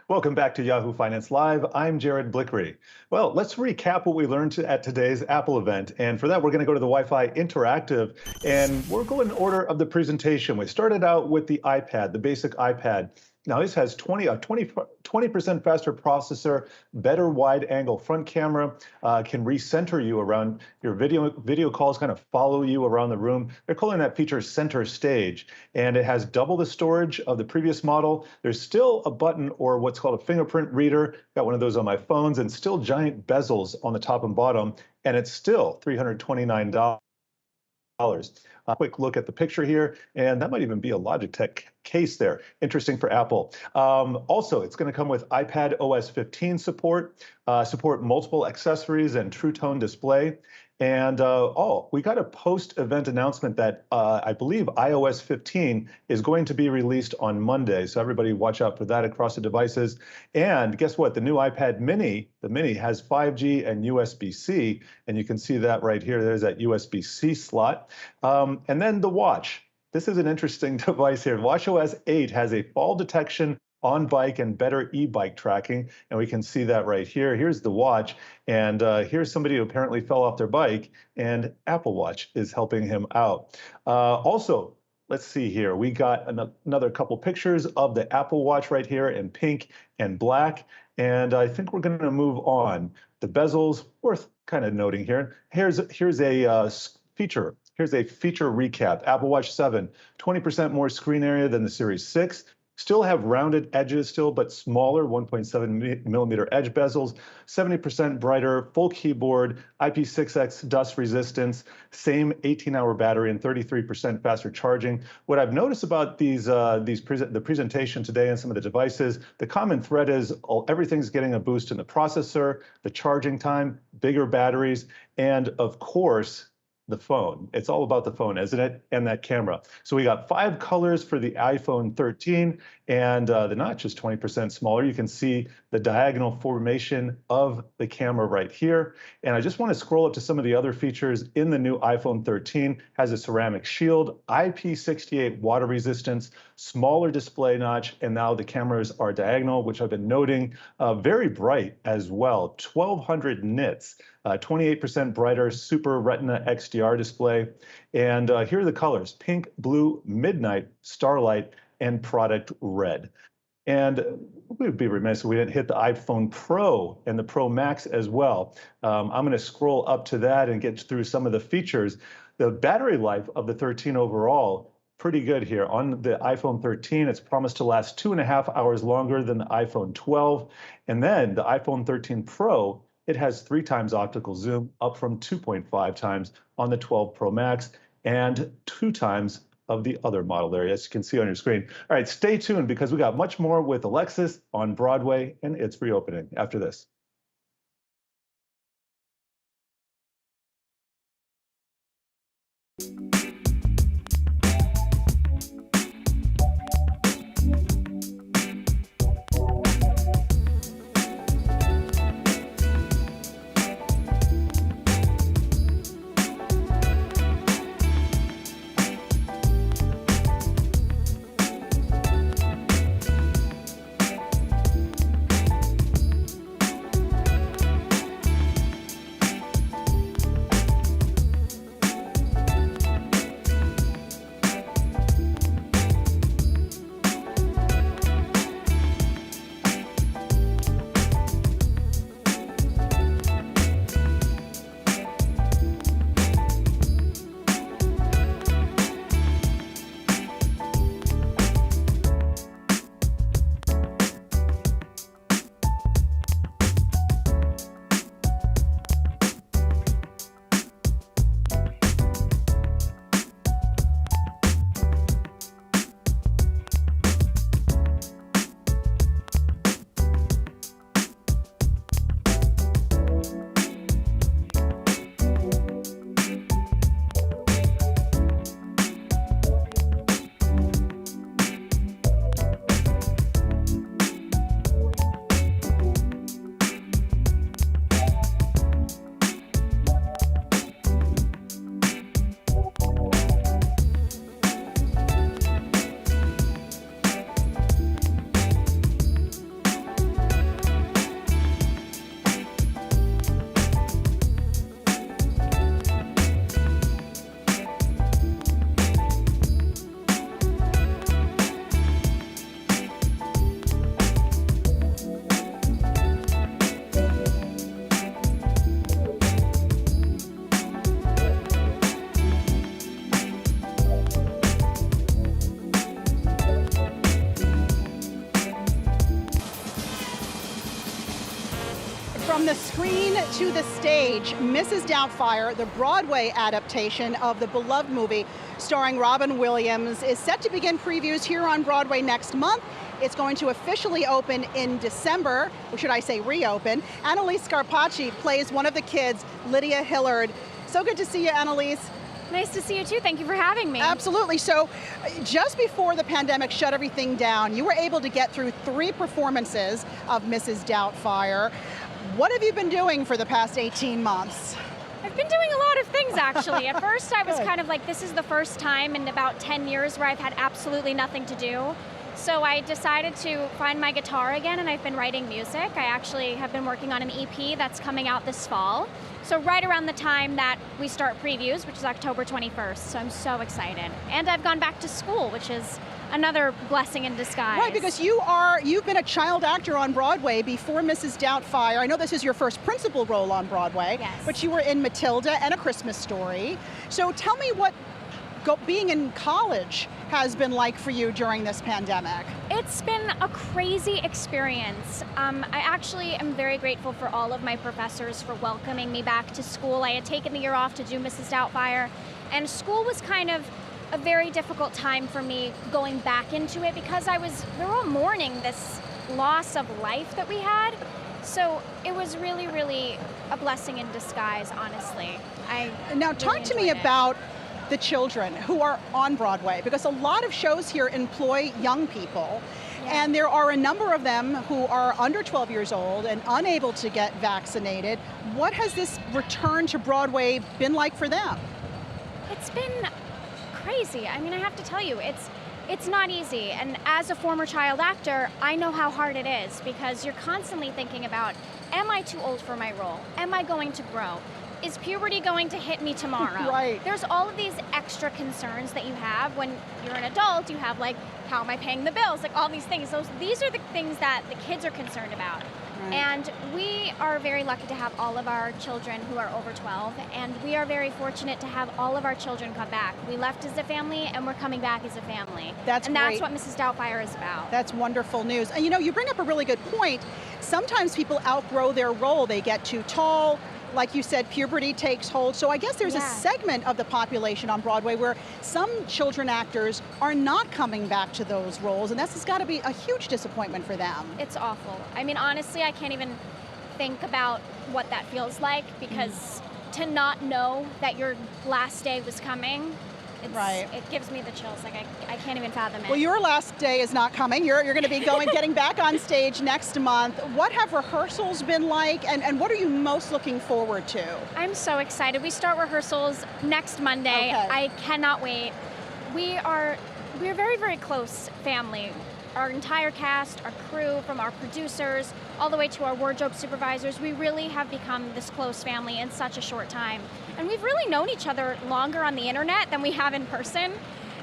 Welcome back to Yahoo Finance Live. I'm Jared Blickery. Well, let's recap what we learned at today's Apple event. And for that, we're going to go to the Wi-Fi Interactive, and we'll go in order of the presentation. We started out with the iPad, the basic iPad. Now this has 20% faster processor, better wide-angle front camera, can recenter you around your video calls, kind of follow you around the room. They're calling that feature Center Stage, and it has double the storage of the previous model. There's still a button or what's called a fingerprint reader. Got one of those on my phones, and still giant bezels on the top and bottom, and it's still $329. A quick look at the picture here, and that might even be a Logitech case there. Interesting for Apple. Also, it's going to come with iPad OS 15 support, support multiple accessories and True Tone display. And we got a post-event announcement that I believe iOS 15 is going to be released on Monday. So everybody watch out for that across the devices. And guess what? The new iPad mini, the mini has 5G and USB-C. And you can see that right here. There's that USB-C slot. And then the watch. This is an interesting device here. watchOS 8 has a fall detection on bike and better e-bike tracking. And we can see that right here. Here's the watch. And here's somebody who apparently fell off their bike, and Apple Watch is helping him out. Also, let's see here. We got another couple pictures of the Apple Watch right here in pink and black. And I think we're going to move on. The bezels, worth kind of noting here. Here's a feature. Here's a feature recap. Apple Watch 7, 20% more screen area than the Series 6. Still have rounded edges but smaller 1.7 millimeter edge bezels, 70% brighter, full keyboard, IP6X dust resistance, same 18-hour battery and 33% faster charging. What I've noticed about the presentation today and some of the devices, the common thread is everything's getting a boost in the processor, the charging time, bigger batteries, and of course, the phone. It's all about the phone, isn't it? And that camera. So we got 5 colors for the iPhone 13, and the notch is 20% smaller. You can see the diagonal formation of the camera right here. And I just want to scroll up to some of the other features in the new iPhone 13. Has a ceramic shield, IP68 water resistance, smaller display notch, and now the cameras are diagonal, which I've been noting. Very bright as well, 1200 nits. 28% brighter Super Retina XDR display. And here are the colors: pink, blue, midnight, starlight, and product red. And we would be remiss if we didn't hit the iPhone Pro and the Pro Max as well. I'm going to scroll up to that and get through some of the features. The battery life of the 13 overall, pretty good here. On the iPhone 13, it's promised to last 2.5 hours longer than the iPhone 12. And then the iPhone 13 Pro, it has 3 times optical zoom, up from 2.5 times on the 12 Pro Max, and 2 times of the other model there, as you can see on your screen. All right, stay tuned because we got much more with Alexis on Broadway and its reopening after this.
to the stage. Mrs. Doubtfire, the Broadway adaptation of the beloved movie starring Robin Williams, is set to begin previews here on Broadway next month. It's going to officially open in December, or should I say reopen. Annalise Scarpacci plays one of the kids, Lydia Hillard. So good to see you, Annalise.
Nice to see you too. Thank you for having me.
Absolutely. So just before the pandemic shut everything down, you were able to get through 3 performances of Mrs. Doubtfire. What have you been doing for the past 18 months?
I've been doing a lot of things, actually. At first, I was kind of like, this is the first time in about 10 years where I've had absolutely nothing to do. So I decided to find my guitar again, and I've been writing music. I actually have been working on an EP that's coming out this fall. So right around the time that we start previews, which is October 21st. So I'm so excited. And I've gone back to school, which is another blessing in disguise.
Right, because you've been a child actor on Broadway before Mrs. Doubtfire. I know this is your first principal role on Broadway,
yes,
but you were in Matilda and A Christmas Story. So tell me what being in college has been like for you during this pandemic.
It's been a crazy experience. I actually am very grateful for all of my professors for welcoming me back to school. I had taken the year off to do Mrs. Doubtfire, and school was kind of a very difficult time for me going back into it because we were all mourning this loss of life that we had. So it was really, really a blessing in disguise, honestly.
Now talk to me about the children who are on Broadway, because a lot of shows here employ young people, and there are a number of them who are under 12 years old and unable to get vaccinated. What has this return to Broadway been like for them?
It's been crazy. I mean, I have to tell you, it's not easy. And as a former child actor, I know how hard it is because you're constantly thinking about, am I too old for my role? Am I going to grow? Is puberty going to hit me tomorrow?
Right.
There's all of these extra concerns that you have when you're an adult. You have like, how am I paying the bills? Like all these things. These are the things that the kids are concerned about. Right. And we are very lucky to have all of our children who are over 12, and we are very fortunate to have all of our children come back. We left as a family, and we're coming back as a family. That's what Mrs. Doubtfire is about.
That's wonderful news. And you bring up a really good point. Sometimes people outgrow their role. They get too tall. Like you said, puberty takes hold. So I guess there's a segment of the population on Broadway where some children actors are not coming back to those roles, and this has got to be a huge disappointment for them.
It's awful. I mean, honestly, I can't even think about what that feels like because to not know that your last day was coming, it gives me the chills. Like I can't even fathom it.
Well, your last day is not coming. You're going to be getting back on stage next month. What have rehearsals been like, and what are you most looking forward to?
I'm so excited. We start rehearsals next Monday. Okay. I cannot wait. We're a very, very close family. Our entire cast, our crew, from our producers, all the way to our wardrobe supervisors, we really have become this close family in such a short time. And we've really known each other longer on the internet than we have in person.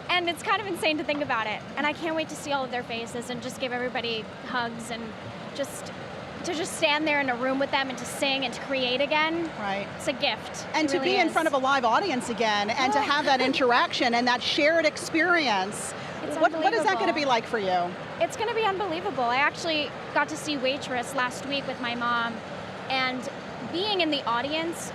And it's kind of insane to think about it. And I can't wait to see all of their faces and just give everybody hugs and to just stand there in a room with them and to sing and to create again.
Right.
It's a gift.
And to be in front of a live audience again and to have that interaction and that shared experience. What is that going to be like for you?
It's going to be unbelievable. I actually got to see Waitress last week with my mom, and being in the audience,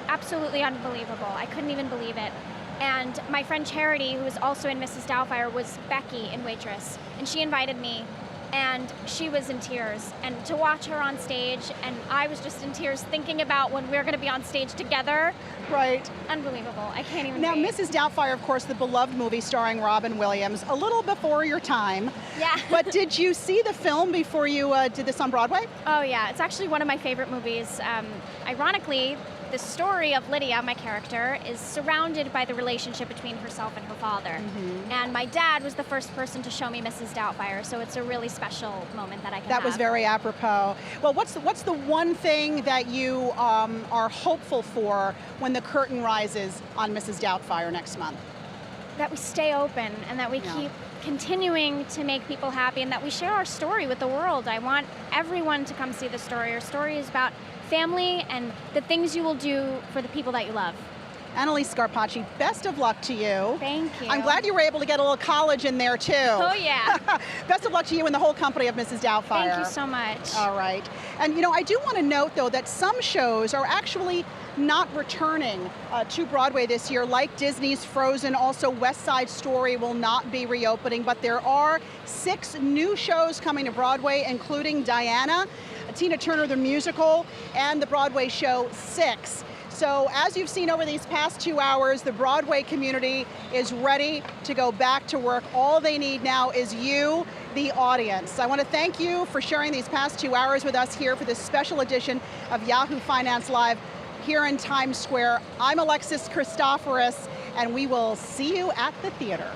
absolutely unbelievable. I couldn't even believe it. And my friend Charity, who was also in Mrs. Doubtfire, was Becky in Waitress, and she invited me, and she was in tears. And to watch her on stage, and I was just in tears thinking about when we're going to be on stage together.
Right.
Unbelievable. I can't even
Now,
wait.
Mrs. Doubtfire, of course, the beloved movie starring Robin Williams, a little before your time.
Yeah.
But did you see the film before you did this on Broadway?
Oh, yeah. It's actually one of my favorite movies. Ironically, the story of Lydia, my character, is surrounded by the relationship between herself and her father. Mm-hmm. And my dad was the first person to show me Mrs. Doubtfire, so it's a really special moment that I can have.
That was very apropos. Well, what's the one thing that you are hopeful for when the curtain rises on Mrs. Doubtfire next month?
That we stay open and that we keep continuing to make people happy and that we share our story with the world. I want everyone to come see the story. Our story is about family and the things you will do for the people that you love.
Annalise Scarpacci, best of luck to you.
Thank you.
I'm glad you were able to get a little college in there too.
Oh yeah.
Best of luck to you and the whole company of Mrs. Doubtfire.
Thank you so much.
All right. And you know, I do want to note though that some shows are actually not returning to Broadway this year, like Disney's Frozen. Also, West Side Story will not be reopening, but there are 6 new shows coming to Broadway, including Diana, Tina Turner the Musical, and the Broadway show 6. So as you've seen over these past 2 hours, the Broadway community is ready to go back to work. All they need now is you, the audience. I want to thank you for sharing these past 2 hours with us here for this special edition of Yahoo Finance Live here in Times Square. I'm Alexis Christoforous, and we will see you at the theater.